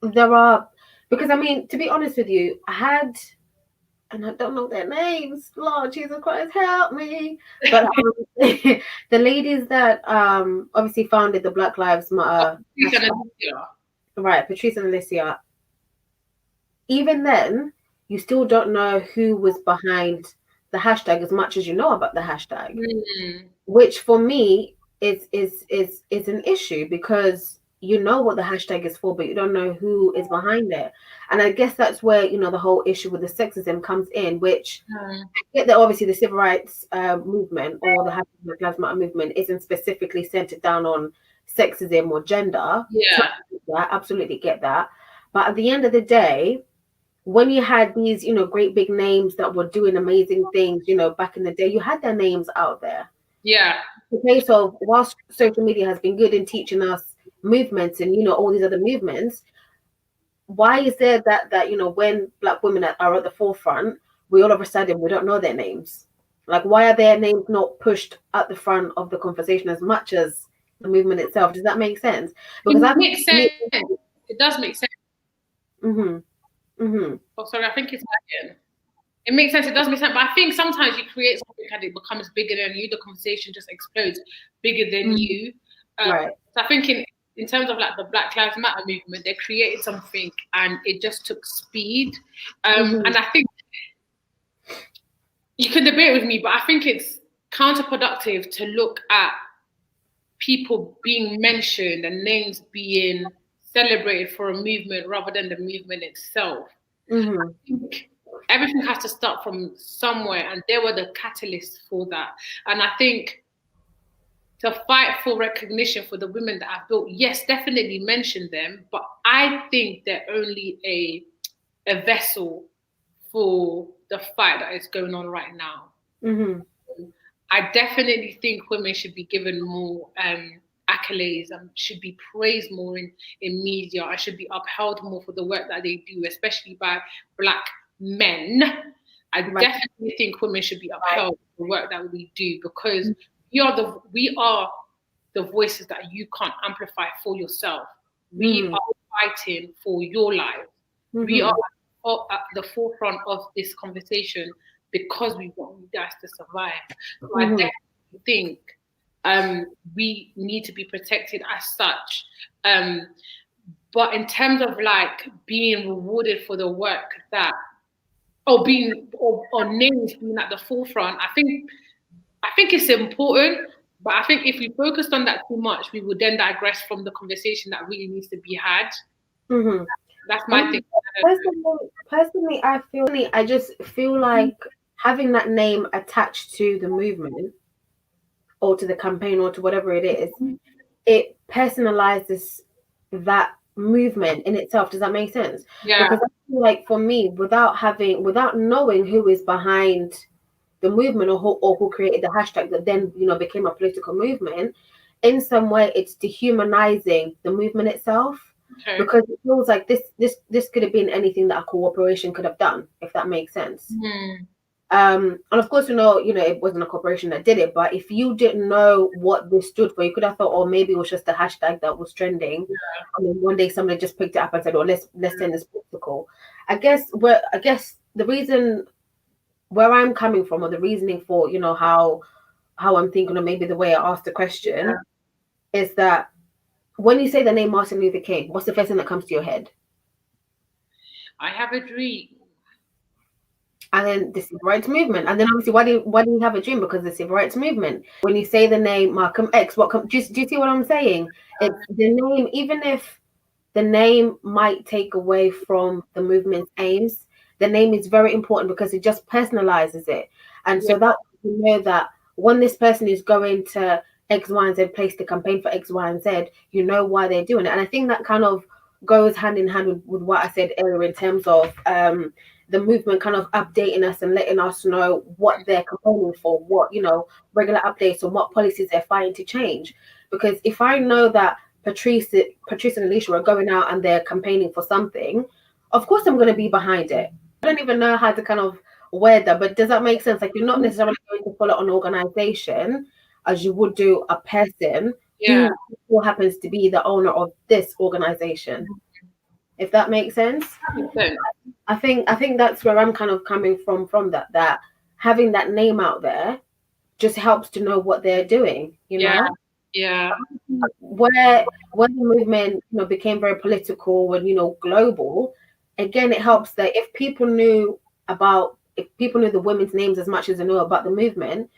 S5: I mean, to be honest with you, and I don't know their names, Lord Jesus Christ, help me. But the ladies that obviously founded the Black Lives Matter, right, Patrice and Alicia, even then, you still don't know who was behind the hashtag as much as you know about the hashtag, which for me is an issue, because you know what the hashtag is for, but you don't know who is behind it. And I guess that's where the whole issue with the sexism comes in, which I get that obviously the civil rights movement or the Black Lives Matter movement isn't specifically centered down on sexism or gender. I absolutely get that. But at the end of the day, when you had these, great big names that were doing amazing things, back in the day, you had their names out there.
S4: Yeah.
S5: The case of, whilst social media has been good in teaching us movements and, all these other movements, why is there that when Black women are at the forefront, we all of a sudden we don't know their names? Like, why are their names not pushed at the front of the conversation as much as the movement itself? Does that make sense? Because
S4: it makes sense. It does make sense. Oh, sorry, I think it's working. It makes sense. It does make sense. But I think sometimes you create something and it becomes bigger than you. The conversation just explodes bigger than you.
S5: Right.
S4: So I think in terms of like the Black Lives Matter movement, they created something and it just took speed. And I think you can debate with me, but I think it's counterproductive to look at people being mentioned and names being celebrated for a movement rather than the movement itself. I think everything has to start from somewhere, and they were the catalyst for that. And I think to fight for recognition for the women that I've built, yes, definitely mention them, but I think they're only a vessel for the fight that is going on right now. I definitely think women should be given more accolades and should be praised more in media. I should be upheld more for the work that they do, especially by Black men. I definitely think women should be upheld for the work that we do, because we are the voices that you can't amplify for yourself. We are fighting for your life. We are at the forefront of this conversation because we want you guys to survive. So I definitely think we need to be protected as such. But in terms of like being rewarded for the work that, or names being at the forefront, I think it's important. But I think if we focused on that too much, we would then digress from the conversation that really needs to be had. That's my thing.
S5: Personally, I just feel like having that name attached to the movement or to the campaign or to whatever it is, it personalizes that movement in itself. Does that make sense?
S4: Yeah.
S5: Because I feel like for me, without knowing who is behind the movement or who created the hashtag that then became a political movement, in some way it's dehumanizing the movement itself.
S4: Okay.
S5: Because it feels like this could have been anything that a corporation could have done, if that makes sense. And of course, it wasn't a corporation that did it, but if you didn't know what this stood for, you could have thought, oh, maybe it was just a hashtag that was trending. And then one day somebody just picked it up and said, oh, let's send this political. I guess the reason where I'm coming from, or the reasoning for, how I'm thinking, or maybe the way I asked the question, is that when you say the name Martin Luther King, what's the first thing that comes to your head?
S4: I have a dream.
S5: And then the civil rights movement. And then obviously, why do you have a dream? Because the civil rights movement. When you say the name Malcolm X, do you see what I'm saying? It's the name, even if the name might take away from the movement's aims, the name is very important because it just personalizes it. And so that you know that when this person is going to X, Y, and Z place to campaign for X, Y, and Z, you know why they're doing it. And I think that kind of goes hand in hand with what I said earlier in terms of the movement kind of updating us and letting us know what they're campaigning for, what, regular updates on what policies they're fighting to change. Because if I know that Patrice and Alicia are going out and they're campaigning for something, of course I'm going to be behind it. I don't even know how to kind of word that, but does that make sense? Like, you're not necessarily going to follow an organization as you would do a person who happens to be the owner of this organization. If that makes sense. I think that's where I'm kind of coming from that having that name out there just helps to know what they're doing,
S4: Yeah.
S5: Where when the movement became very political and global, again it helps that if people knew the women's names as much as they know about the movement,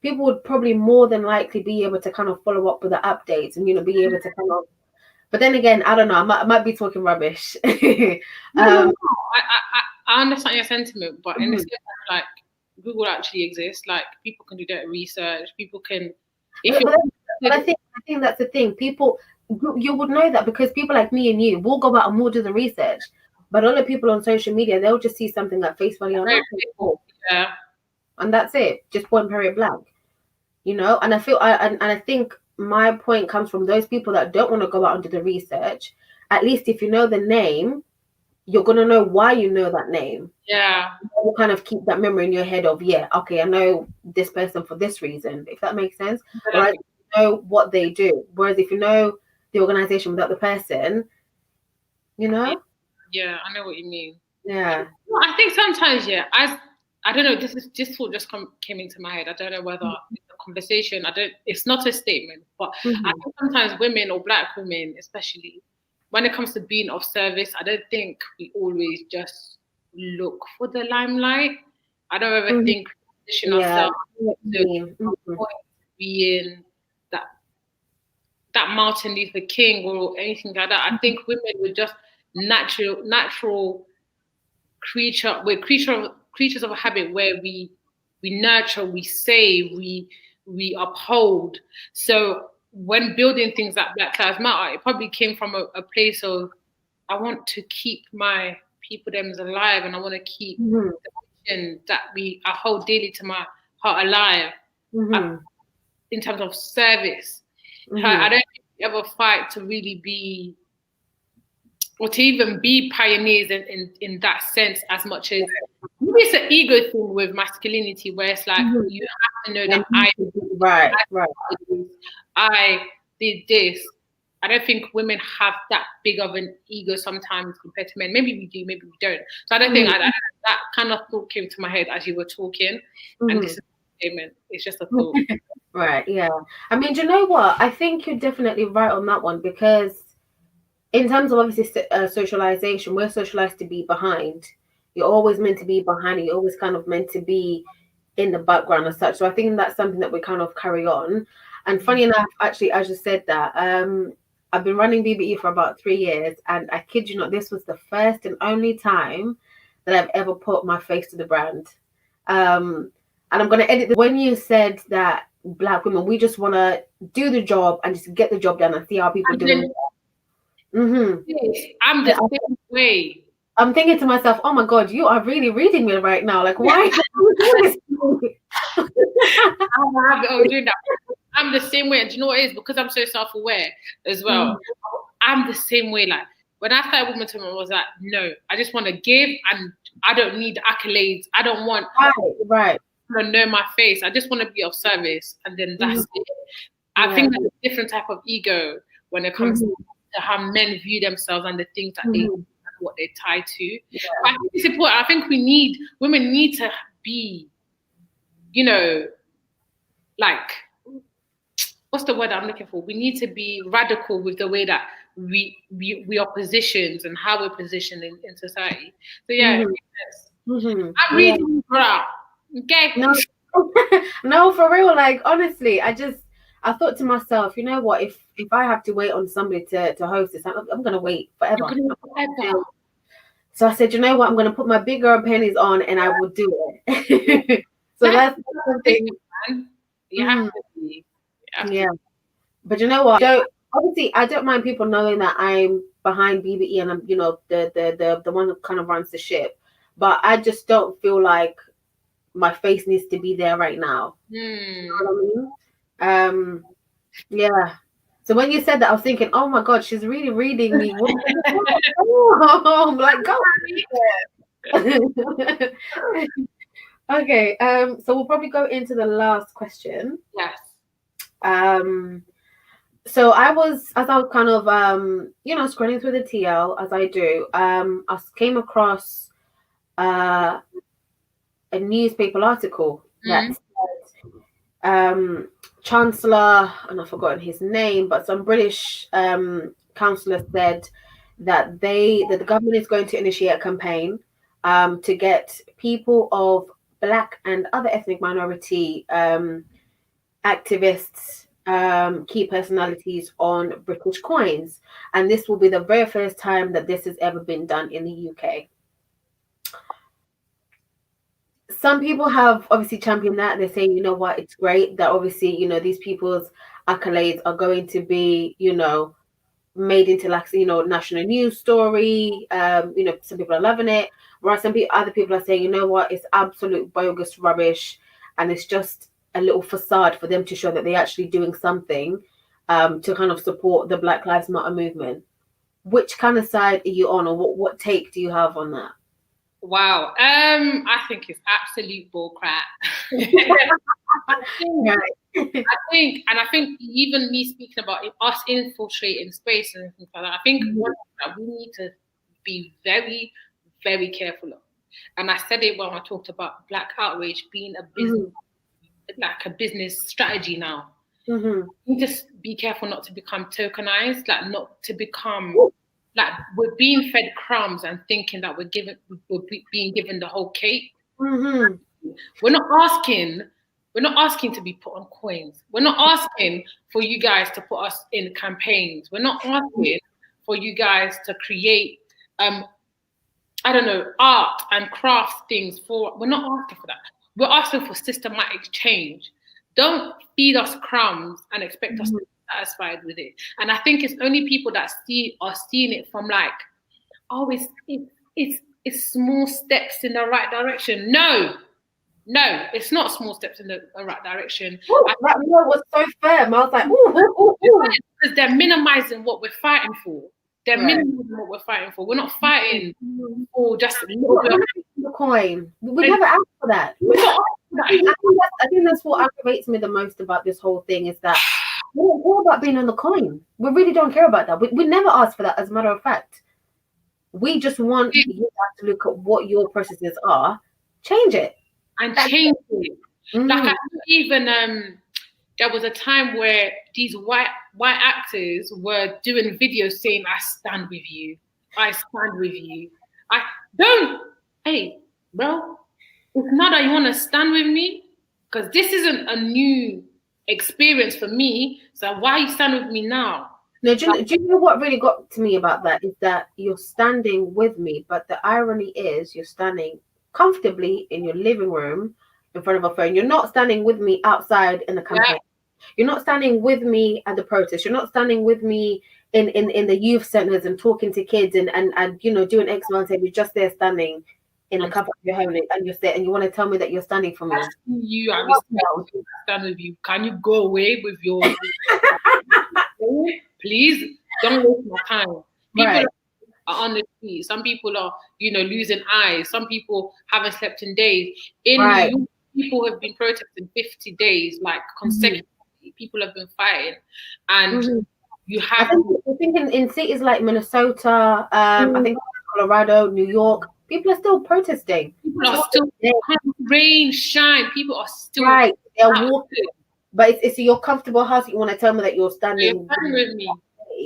S5: people would probably more than likely be able to kind of follow up with the updates and be able to kind of. But then again, I don't know. I might be talking rubbish.
S4: I understand your sentiment, but in the sense of, like, Google actually exists. Like, people can do their research. People can.
S5: But I think that's the thing. People, you would know that because people like me and you will go out and we'll do the research. But a lot of people on social media, they'll just see something like face value on
S4: Yeah.
S5: and that's it. Just point period blank. And I feel and I think my point comes from those people that don't want to go out and do the research. At least if you know the name, you're gonna know why you know that name.
S4: Yeah.
S5: You kind of keep that memory in your head of, yeah, okay, I know this person for this reason, if that makes sense. Right? You know what they do. Whereas if you know the organization without the person,
S4: Yeah, I know what you mean.
S5: Yeah.
S4: Well, I think sometimes, I don't know, this thought just came into my head. I don't know whether it's a conversation, it's not a statement, but I think sometimes women or Black women, especially when it comes to being of service, I don't think we always just look for the limelight. I don't ever think we position ourselves to being that Martin Luther King or anything like that. I think women were just natural creature. We're creatures of a habit where we nurture, we save, we uphold. So when building things like Black Lives Matter, it probably came from a place of, I want to keep my people them's alive, and I want to keep the mission that I hold dearly to my heart alive in terms of service. I don't think we ever fight to really be, or to even be pioneers in that sense, as much as maybe it's an ego thing with masculinity, where it's like you have to know that I did this. I don't think women have that big of an ego sometimes compared to men. Maybe we do, maybe we don't. So I don't think that kind of thought came to my head as you were talking, and this is a statement. It's just a thought.
S5: Right, yeah. I mean, do you know what? I think you're definitely right on that one, because in terms of obviously socialization, we're socialized to be behind. You're always meant to be behind. You're always kind of meant to be in the background as such. So I think that's something that we kind of carry on. And funny enough, actually, I just said that. I've been running BBE for about 3 years, and I kid you not, this was the first and only time that I've ever put my face to the brand. And I'm going to edit this. When you said that Black women, we just want to do the job and just get the job done and see how people do it.
S4: I'm the same way.
S5: I'm thinking to myself, oh my God, you are really reading me right now. Like, why are you doing this to me?
S4: I'm the same way. And do you know what it is? Because I'm so self-aware as well. I'm the same way. Like, when I started Women to Women, I was like, no, I just want to give, and I don't need accolades. I don't want to know my face. I just want to be of service, and then that's it. I think there's a different type of ego when it comes to how men view themselves and the things that they what they tie to. But I think it's important. I think women need to be, like, what's the word I'm looking for? We need to be radical with the way that we are positioned and how we're positioned in society. So I'm reading bra. Okay.
S5: No, for real. Like, honestly, I thought to myself, you know what? If I have to wait on somebody to host this, I'm gonna wait forever. So I said, you know what? I'm gonna put my big girl panties on, and I will do it. So that's something.
S4: You have to be.
S5: Yeah. But you know what? Obviously, I don't mind people knowing that I'm behind BBE and I'm, the one who kind of runs the ship. But I just don't feel like my face needs to be there right now. You know what I mean? Yeah. So when you said that, I was thinking, oh my God, she's really reading me. I'm like, go. Okay. So we'll probably go into the last question.
S4: Yes.
S5: So I was kind of scrolling through the TL as I do. I came across a newspaper article that said, Chancellor, and I've forgotten his name, but some British councillor said that the government is going to initiate a campaign to get people of Black and other ethnic minority activists, key personalities on British coins. And this will be the very first time that this has ever been done in the UK. Some people have obviously championed that. They say, you know what, it's great that obviously, these people's accolades are going to be, made into like, you know, national news story. You know, some people are loving it, whereas other people are saying, you know what, it's absolute bogus rubbish, and it's just a little facade for them to show that they're actually doing something to kind of support the Black Lives Matter movement. Which kind of side are you on, or what take do you have on that?
S4: Wow. I think it's absolute bullcrap. I think even me speaking about us infiltrating space and things like that, I think one thing that we need to be very, very careful of. And I said it when I talked about Black outrage being a business, like a business strategy now. You just be careful not to become tokenized, like not to become like we're being fed crumbs and thinking that we're being given the whole cake. We're not asking to be put on coins. We're not asking for you guys to put us in campaigns. We're not asking for you guys to create I don't know, art and craft things for. We're not asking for that. We're asking for systematic change. Don't feed us crumbs and expect us to be satisfied with it. And I think it's only people that are seeing it from like, oh, it's small steps in the right direction. No, it's not small steps in the right direction.
S5: That was so firm. I was like, ooh.
S4: Because they're minimizing what we're fighting for. They're minimizing what we're fighting for. We're not fighting for just a little bit of
S5: the coin. We never asked for that. I think that's what aggravates me the most about this whole thing is that we don't care about being on the coin. We really don't care about that. We never asked for that, as a matter of fact. We just want you guys to look at what your processes are, change it.
S4: And change it. Like I think even there was a time where these white actors were doing videos saying, I stand with you. I stand with you. Hey, bro, it's not that you want to stand with me, because this isn't a new experience for me. So why you stand with me now?
S5: No, do you know what really got to me about that is that you're standing with me, but the irony is you're standing comfortably in your living room in front of a phone. You're not standing with me outside in the campaign. You're not standing with me at the protest. You're not standing with me in the youth centers and talking to kids and you know, doing X, Y, and Z. You're just there standing in the comfort of your home, and you're there, and you want to tell me that you're standing for me.
S4: Stand with you. Can you go away with your please don't waste my time. People are on the street. Some people are, you know, losing eyes. Some people haven't slept in days. In New York, people have been protesting 50 days, like consecutively. People have been fighting, and you have.
S5: I think in cities like Minnesota, I think Colorado, New York, people are still protesting.
S4: People are still rain, shine. People are still
S5: They're walking, but it's your comfortable house. You want to tell me that you're standing
S4: with me,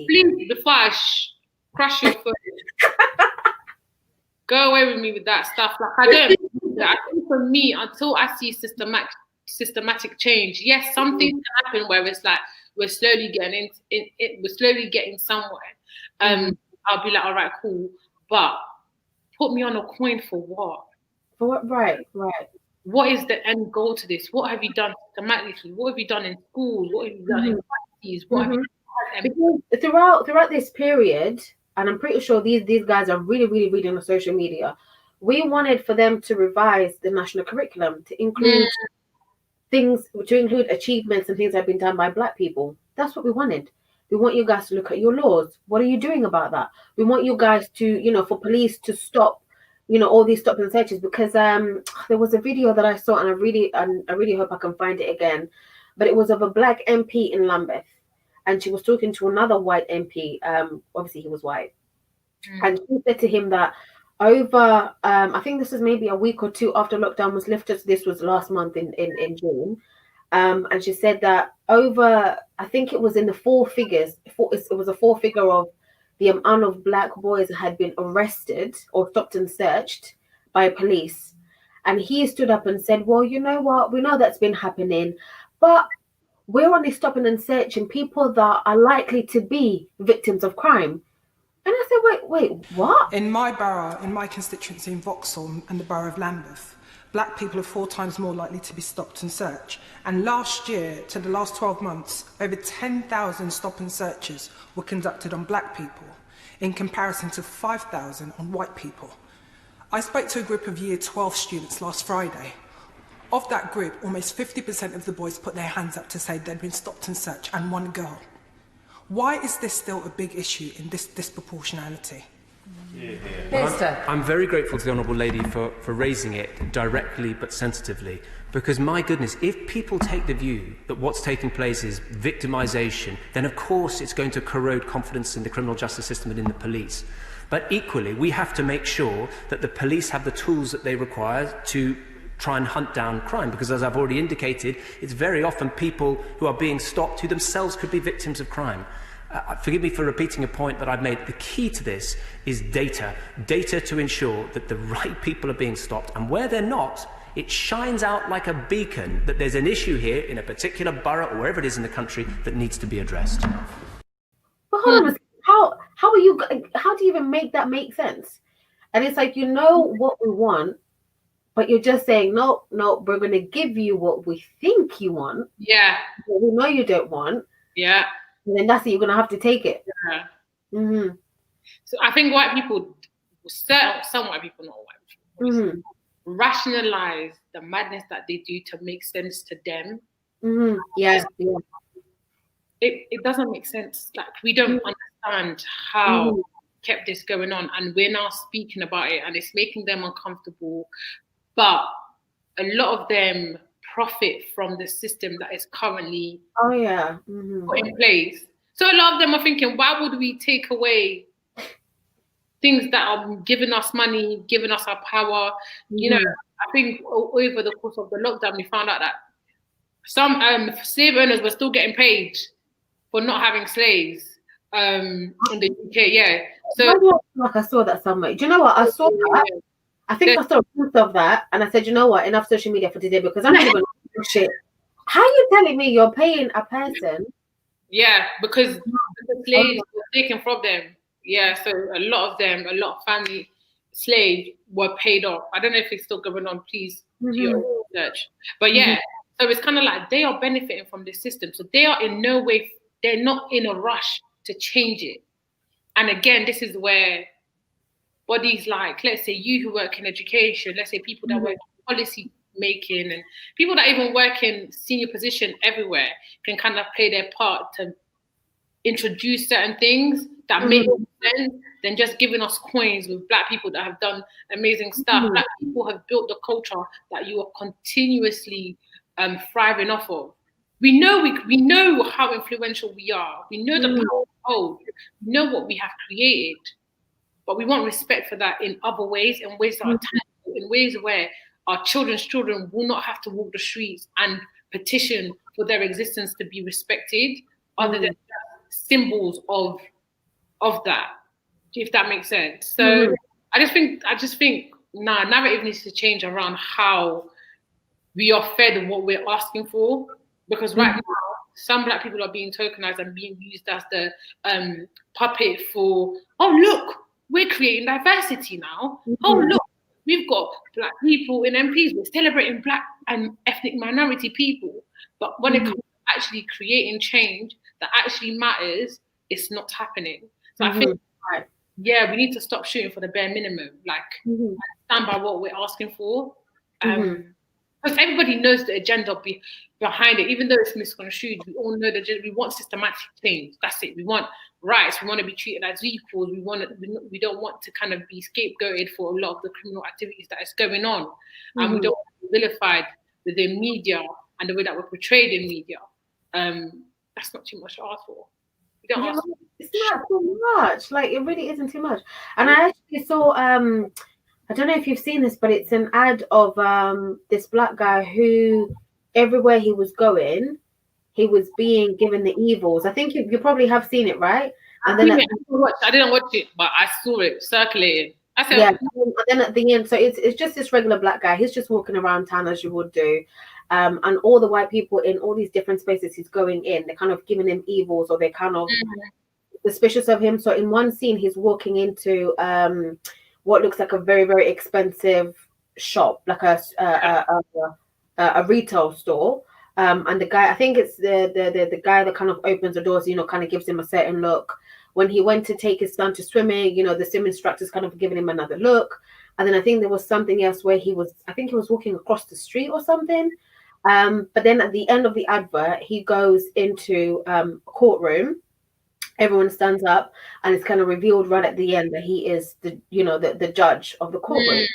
S4: please, before I crush your foot. Go away with me with that stuff. Like I don't. I think for me, until I see systematic change, yes, something can happen where it's like we're slowly getting we're slowly getting somewhere. I'll be like, all right, cool, but put me on a coin for what?
S5: For what? Right.
S4: What is the end goal to this? What have you done systematically? What have you done in schools? What have you done in parties? What have you done?
S5: Because throughout this period, and I'm pretty sure these guys are really, really reading on social media, we wanted for them to revise the national curriculum to include things, to include achievements and things that have been done by Black people. That's what we wanted. We want you guys to look at your laws. What are you doing about that? We want you guys to, you know, for police to stop, you know, all these stop and searches, because there was a video that I saw, and I really hope I can find it again, but it was of a Black MP in Lambeth, and she was talking to another white MP. Obviously he was white, and she said to him that over, I think this is maybe a week or two after lockdown was lifted. This was last month in June. And she said that over, I think it was in the four figures, it was a four figure of the amount of Black boys that had been arrested or stopped and searched by police. And he stood up and said, well, you know what? We know that's been happening, but we're only stopping and searching people that are likely to be victims of crime. And I said, wait, what?
S6: In my borough, in my constituency in Vauxhall and the borough of Lambeth, Black people are 4 times more likely to be stopped and searched. And last year, to the last 12 months, over 10,000 stop and searches were conducted on Black people, in comparison to 5,000 on white people. I spoke to a group of Year 12 students last Friday. Of that group, almost 50% of the boys put their hands up to say they'd been stopped and searched, and one girl. Why is this still a big issue in this disproportionality?
S7: I'm very grateful to the Honourable Lady for raising it directly but sensitively, because my goodness, if people take the view that what's taking place is victimisation, then of course it's going to corrode confidence in the criminal justice system and in the police. But equally, we have to make sure that the police have the tools that they require to try and hunt down crime, because as I've already indicated, it's very often people who are being stopped who themselves could be victims of crime. Forgive me for repeating a point that I've made. The key to this is data. Data to ensure that the right people are being stopped, and where they're not, it shines out like a beacon that there's an issue here in a particular borough or wherever it is in the country that needs to be addressed.
S5: But hold on a second. How do you even make that make sense? And it's like, you know what we want, but you're just saying, no, we're going to give you what we think you want.
S4: Yeah.
S5: What we know you don't want.
S4: Yeah.
S5: And then that's it, you're going to have to take it.
S4: Yeah.
S5: Mm-hmm.
S4: So I think white people, some white people, not white people, rationalize the madness that they do to make sense to them.
S5: Mm-hmm. Yeah.
S4: It doesn't make sense. Like, we don't understand how kept this going on, and we're now speaking about it, and it's making them uncomfortable. But a lot of them profit from the system that is currently put in place. So a lot of them are thinking, why would we take away things that are giving us money, giving us our power? You know, I think over the course of the lockdown, we found out that some slave owners were still getting paid for not having slaves in the UK. Yeah. So
S5: like I saw that somewhere. Do you know what? I saw that. I think I saw a proof of that, and I said, you know what? Enough social media for today, because I'm not even shit. How are you telling me you're paying a person?
S4: Yeah, because the slaves were taken from them. Yeah, so a lot of family slaves were paid off. I don't know if it's still going on. Please do your research. But yeah, so it's kind of like they are benefiting from the system. So they are in no way, they're not in a rush to change it. And again, this is where bodies like, let's say you who work in education, let's say people that work in policy making, and people that even work in senior position everywhere can kind of play their part to introduce certain things that make sense than just giving us coins with Black people that have done amazing stuff. Black people have built the culture that you are continuously thriving off of. We know how influential we are. We know the power we hold. We know what we have created. But we want respect for that in other ways, in ways that are tangible, in ways where our children's children will not have to walk the streets and petition for their existence to be respected, other than symbols of that, if that makes sense. So I just think narrative needs to change around how we are fed what we're asking for, because right now some Black people are being tokenized and being used as the puppet for, oh look, we're creating diversity now. Oh look, we've got Black people in MPs. We're celebrating Black and ethnic minority people. But when it comes to actually creating change that actually matters, it's not happening. So I think, we need to stop shooting for the bare minimum. Like, stand by what we're asking for. Because everybody knows the agenda behind it, even though it's misconstrued. We all know that we want systematic change. That's it. We want rights. We want to be treated as equals. We don't want to kind of be scapegoated for a lot of the criminal activities that is going on, and we don't want to be vilified within media and the way that we're portrayed in media. That's not too much to ask for. We don't ask.
S5: It's not too much. Like, it really isn't too much. And I actually saw I don't know if you've seen this, but it's an ad of this Black guy who, everywhere he was going, he was being given the evils. I think you probably have seen it, right? And then
S4: I didn't watch it, but I saw it circulating.
S5: And then at the end, so it's just this regular Black guy. He's just walking around town as you would do. And all the white people in all these different spaces he's going in, they're kind of giving him evils, or they're kind of suspicious of him. So in one scene, he's walking into what looks like a very, very expensive shop, like a retail store. And the guy, I think it's the guy that kind of opens the doors, kind of gives him a certain look. When he went to take his son to swimming, the swim instructor's kind of giving him another look. And then I think there was something else where he was walking across the street or something. But then at the end of the advert, he goes into a courtroom. Everyone stands up, and it's kind of revealed right at the end that he is the judge of the courtroom.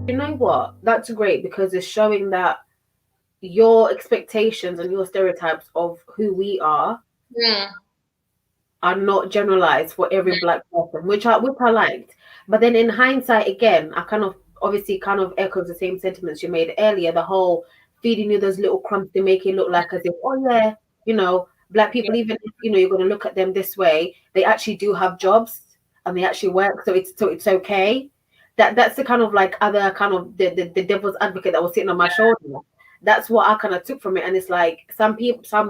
S5: You know what? That's great, because it's showing that your expectations and your stereotypes of who we are not generalized for every Black person, which I liked. But then in hindsight, again, I kind of echoes the same sentiments you made earlier. The whole feeding you those little crumbs to make it look like as if, oh yeah, Black people, even if you're going to look at them this way, they actually do have jobs and they actually work, so it's okay. That's the kind of like other kind of the devil's advocate that was sitting on my shoulder. That's what I kind of took from it. And it's like some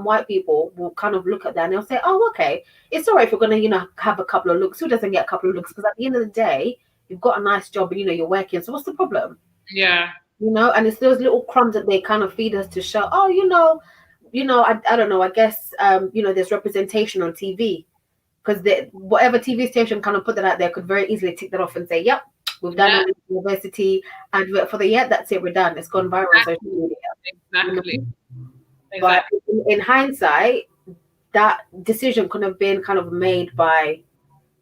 S5: white people will kind of look at that and they'll say, oh, okay, it's all right if you're going to, have a couple of looks. Who doesn't get a couple of looks? Because at the end of the day, you've got a nice job and, you're working. So what's the problem?
S4: Yeah.
S5: And it's those little crumbs that they kind of feed us to show, oh, I don't know, I guess, there's representation on TV. Because whatever TV station kind of put that out there could very easily tick that off and say, yep, we've done a university advert for the year. That's it. We're done. It's gone viral on social media.
S4: Exactly.
S5: But in hindsight, that decision could have been kind of made by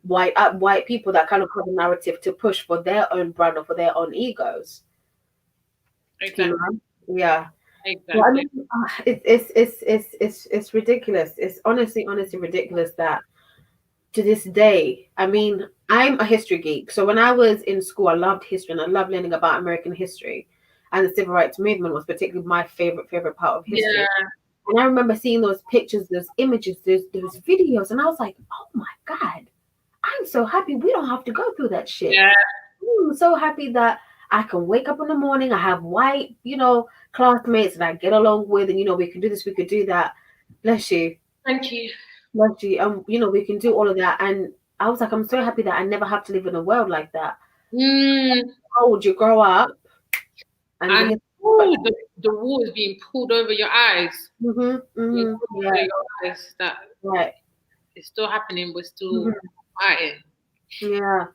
S5: white people that kind of have a narrative to push for their own brand or for their own egos.
S4: Exactly.
S5: Yeah.
S4: Exactly.
S5: Well, I mean, it's ridiculous. It's honestly ridiculous that to this day, I mean, I'm a history geek. So when I was in school, I loved history and I loved learning about American history. And the civil rights movement was particularly my favorite part of history. Yeah. And I remember seeing those pictures, those images, those videos, and I was like, oh my God, I'm so happy we don't have to go through that shit.
S4: Yeah.
S5: I'm so happy that I can wake up in the morning, I have white, classmates that I get along with, and, we can do this, we could do that. Bless you.
S4: Thank you.
S5: Bless you. We can do all of that. And I was like, I'm so happy that I never have to live in a world like that. How would you grow up?
S4: And the wall is being pulled over your eyes.
S5: Over your
S4: eyes. That
S5: right.
S4: It's still happening. We're still fighting.
S5: Yeah.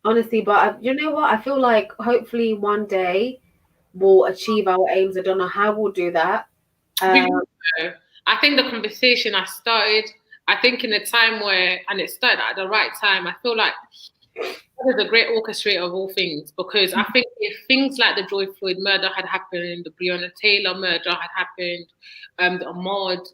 S5: Honestly, but you know what? I feel like hopefully one day we'll achieve our aims. I don't know how we'll do that.
S4: I think the conversation started in a time where, and it started at the right time. I feel like God is a great orchestrator of all things, because I think if things like the George Floyd murder had happened, the Breonna Taylor murder had happened, the Ahmaud,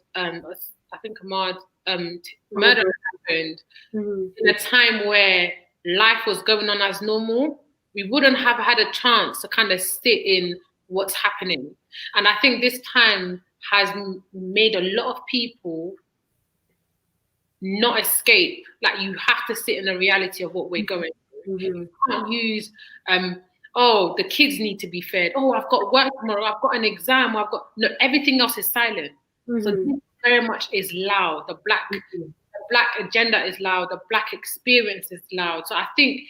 S4: murder had happened in a time where life was going on as normal, we wouldn't have had a chance to kind of sit in what's happening. And I think this time has made a lot of people not escape. Like, you have to sit in the reality of what we're going through. You can't use, oh, the kids need to be fed. Oh, I've got work tomorrow. I've got an exam. No, everything else is silent. So this very much is loud. The black agenda is loud. The black experience is loud. So I think,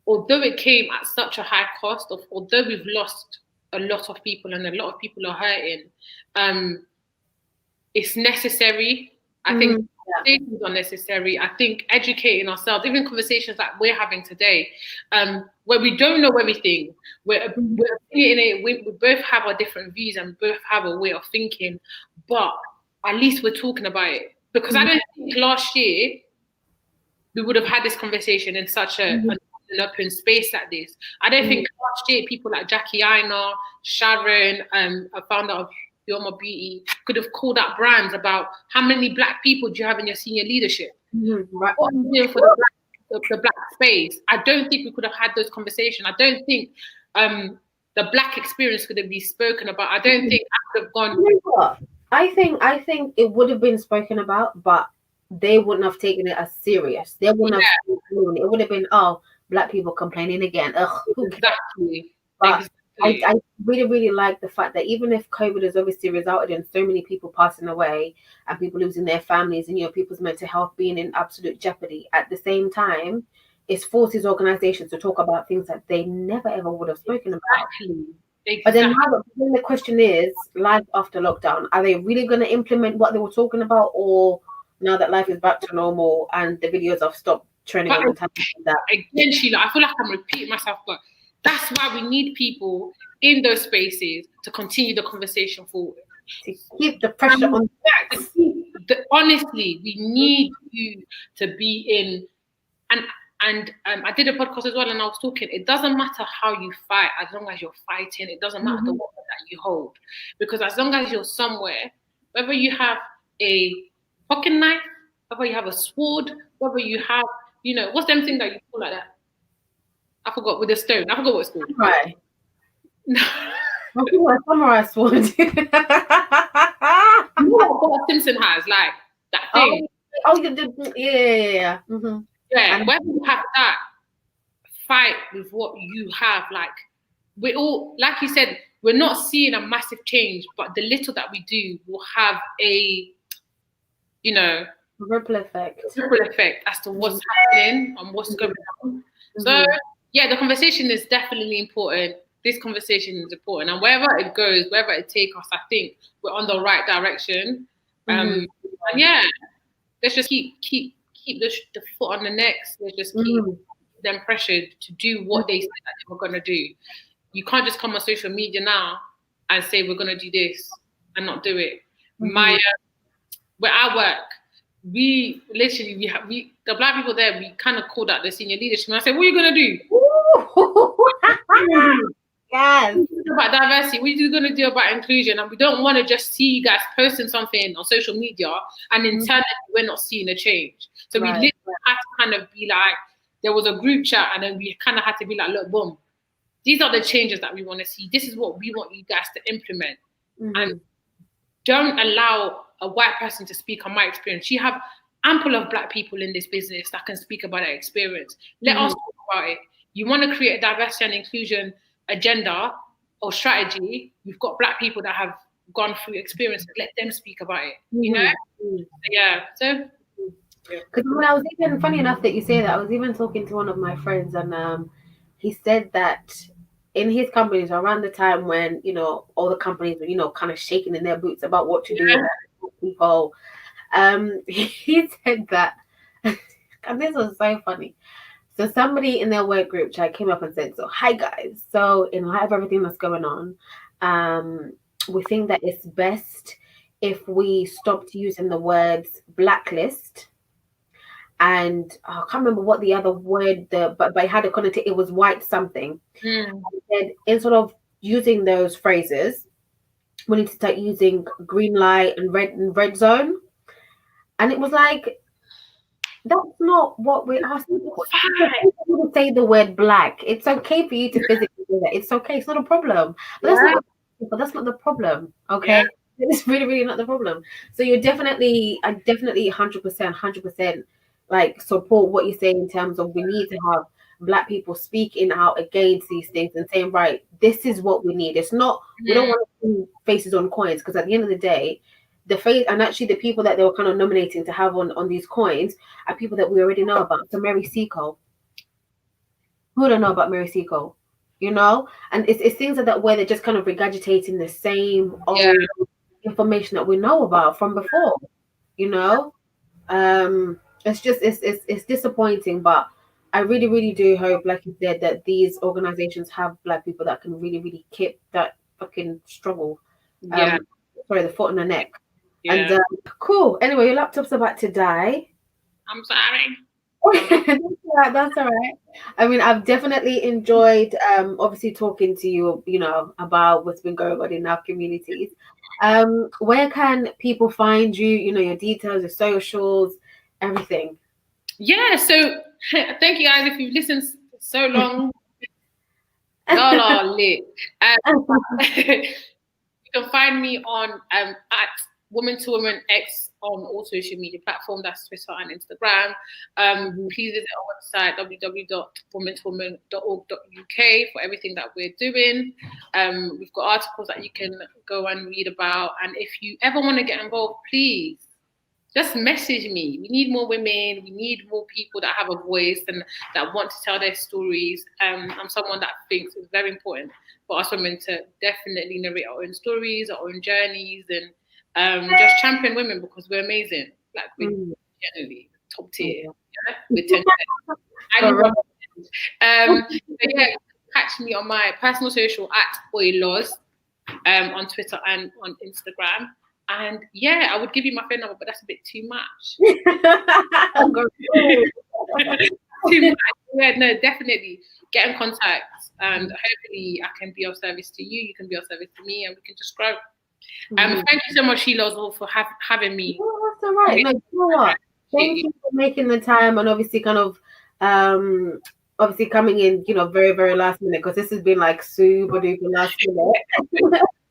S4: although it came at such a high cost, although we've lost a lot of people and a lot of people are hurting, it's necessary. I think conversations are necessary. I think educating ourselves, even conversations like we're having today, where we don't know everything, we're opinionated, we both have our different views and both have a way of thinking, but at least we're talking about it. Because I don't think last year we would have had this conversation in such an open space like this. I don't think last year people like Jackie Aina, Sharon, a founder of Yoma Beauty, could have called out brands about how many black people do you have in your senior leadership? What are you doing for the black space? I don't think we could have had those conversations. I don't think the black experience could have been spoken about. I don't think I could have gone.
S5: You know what? I think it would have been spoken about, but they wouldn't have taken it as serious. They wouldn't have. It would have been, oh, black people complaining again. Ugh,
S4: exactly.
S5: But I really, really like the fact that even if COVID has obviously resulted in so many people passing away and people losing their families and, you know, people's mental health being in absolute jeopardy, at the same time, it forces organizations to talk about things that they never ever would have spoken about.
S4: Exactly.
S5: But then the question is, life after lockdown, are they really going to implement what they were talking about, or now that life is back to normal and the videos have stopped trending all the time?
S4: Again, Sheila, I feel like I'm repeating myself, but that's why we need people in those spaces to continue the conversation forward.
S5: To keep the pressure on facts.
S4: Honestly, we need you to be in, and I did a podcast as well, and I was talking, it doesn't matter how you fight, as long as you're fighting. It doesn't matter the weapon that you hold. Because as long as you're somewhere, whether you have a pocket knife, whether you have a sword, whether you have, you know, what's them thing that you call like that? I forgot, with a stone. I forgot what it's called.
S5: Right. I think my samurai sword.
S4: You know what Simpson has, like that thing.
S5: Yeah.
S4: Yeah, whether you have that, fight with what you have. Like, we're all, like you said, we're not seeing a massive change, but the little that we do will have a, you know,
S5: ripple effect
S4: as to what's happening and what's going on. So, yeah, the conversation is definitely important. This conversation is important, and wherever it goes, wherever it takes us, I think we're on the right direction. And yeah, let's just keep the foot on the necks. Let's just keep them pressured to do what they said that they were going to do. You can't just come on social media now and say we're going to do this and not do it. Where I work, we literally the black people there, we kind of called out the senior leadership, and I said, what are you going to do?
S5: Yes.
S4: About diversity, what are you going to do about inclusion? And we don't want to just see you guys posting something on social media and internally we're not seeing a change. So we literally had to kind of be like, there was a group chat, and then we kind of had to be like, look, boom, these are the changes that we want to see. This is what we want you guys to implement. And don't allow a white person to speak on my experience. You have ample of black people in this business that can speak about their experience. Let us talk about it. You want to create a diversity and inclusion agenda or strategy, you've got black people that have gone through experiences, let them speak about it, you know? Yeah, so.
S5: Because when I was even, funny enough that you say that, I was even talking to one of my friends, and he said that in his companies, around the time when, you know, all the companies were, you know, kind of shaking in their boots about what to do with people, he said that, and this was so funny. So somebody in their work group chat came up and said, so, hi guys, so in light of everything that's going on, we think that it's best if we stopped using the words blacklist and I can't remember what the other word, but it had a connotation, it was white something. And instead of using those phrases, we need to start using green light and red zone. And it was like, that's not what we're asking for. Say the word black. It's okay for you to physically do that. It's okay. It's not a problem. But that's not but that's not the problem. Okay. Yeah. It's really, really not the problem. So I definitely 100% like support what you say in terms of we need to have Black people speaking out against these things and saying, right, this is what we need. It's not, we don't want to put faces on coins, because at the end of the day, the face, and actually the people that they were kind of nominating to have on these coins are people that we already know about. So Mary Seacole. Who don't know about Mary Seacole? You know? And it's things like that where they're just kind of regurgitating the same old information that we know about from before, you know? It's just it's disappointing, but I really, really do hope, like you said, that these organizations have Black people that can really, really keep that fucking struggle. Sorry, the foot on the neck. Yeah. And cool. Anyway, your laptop's about to die.
S4: I'm sorry.
S5: That's all right. I mean, I've definitely enjoyed obviously talking to you, you know, about what's been going on in our communities. Where can people find you? You know, your details, your socials, everything.
S4: Yeah, so thank you guys if you've listened so long. Y'all are lit. You can find me on at Woman to Woman X on all social media platforms. That's Twitter and Instagram. Please visit our website www.womantowoman.org.uk for everything that we're doing. We've got articles that you can go and read about. And if you ever want to get involved, please just message me. We need more women. We need more people that have a voice and that want to tell their stories. I'm someone that thinks it's very important for us women to definitely narrate our own stories, our own journeys, and just champion women, because we're amazing. Like, we're generally top tier. Yeah? With 10 catch me on my personal social at Oilos on Twitter and on Instagram. And I would give you my phone number, but that's a bit too much. Too much. Yeah, no, definitely get in contact, and hopefully I can be of service to you. You can be of service to me, and we can just grow. Thank you so much, Sheila, as well, for having me.
S5: Oh, that's all right. No, you know what? Thank you for making the time, and obviously kind of obviously coming in, you know, very, very last minute, because this has been like super duper last minute.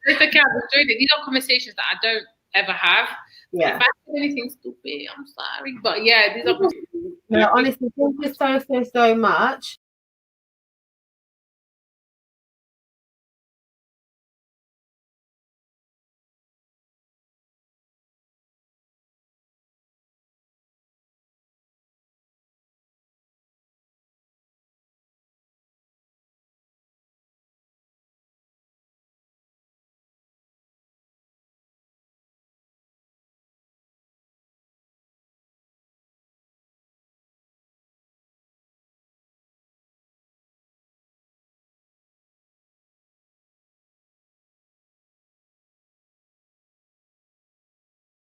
S4: It's okay, I've enjoyed it. These are conversations that I don't ever have.
S5: Yeah.
S4: If I do anything stupid, I'm sorry. But yeah, these are conversations.
S5: No, honestly, thank you so much.